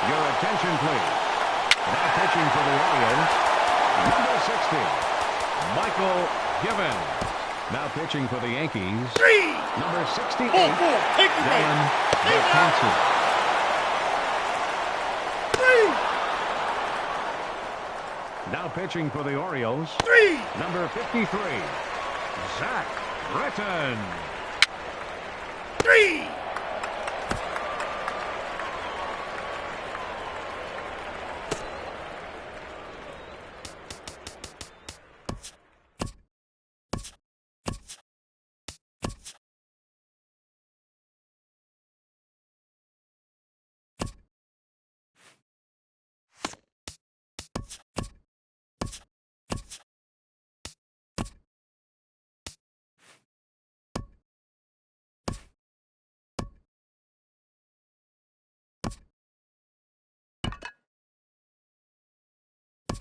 Your attention, please. Now pitching for the Orioles, number 60, Michael Given. Now pitching for the Yankees, Three. number 68, Ball four. Take your base. Dylan Take it out. McKenzie. Three. Now pitching for the Orioles, Three. number 53, Zach Britton. Three.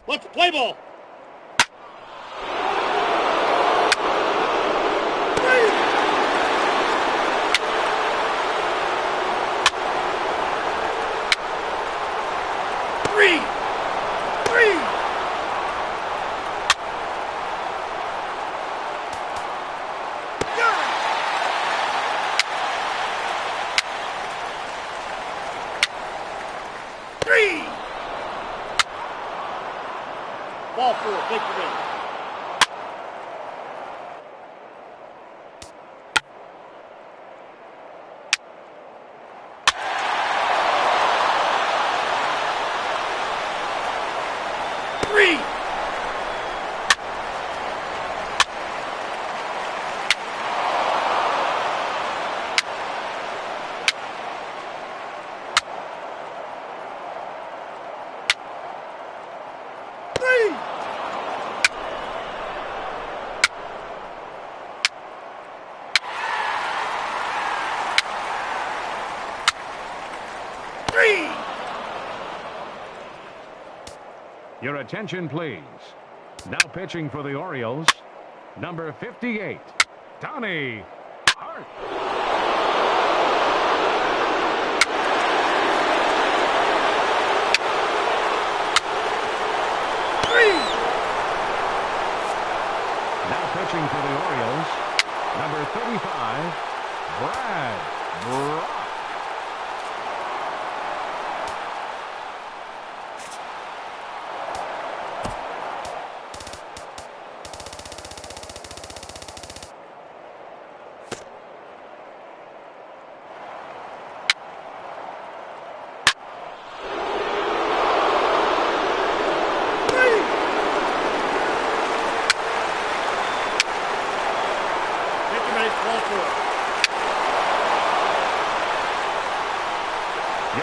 Let's play ball. Three. Three. Three. Three. Ball four, take your base. Three. Three. Three. Your attention, please. Now pitching for the Orioles, number 58, Donnie Hart.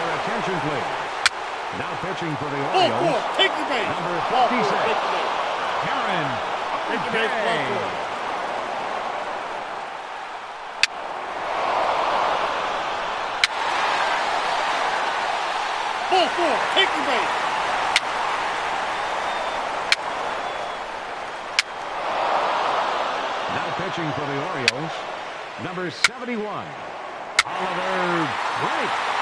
Your attention, please. Now pitching for the Ball Orioles, 4, take your base. number Ball 4, 56, take your base. Karen Take your base, ball 4. Ball 4, take your base. Now pitching for the Orioles, number 71, Oliver Drake.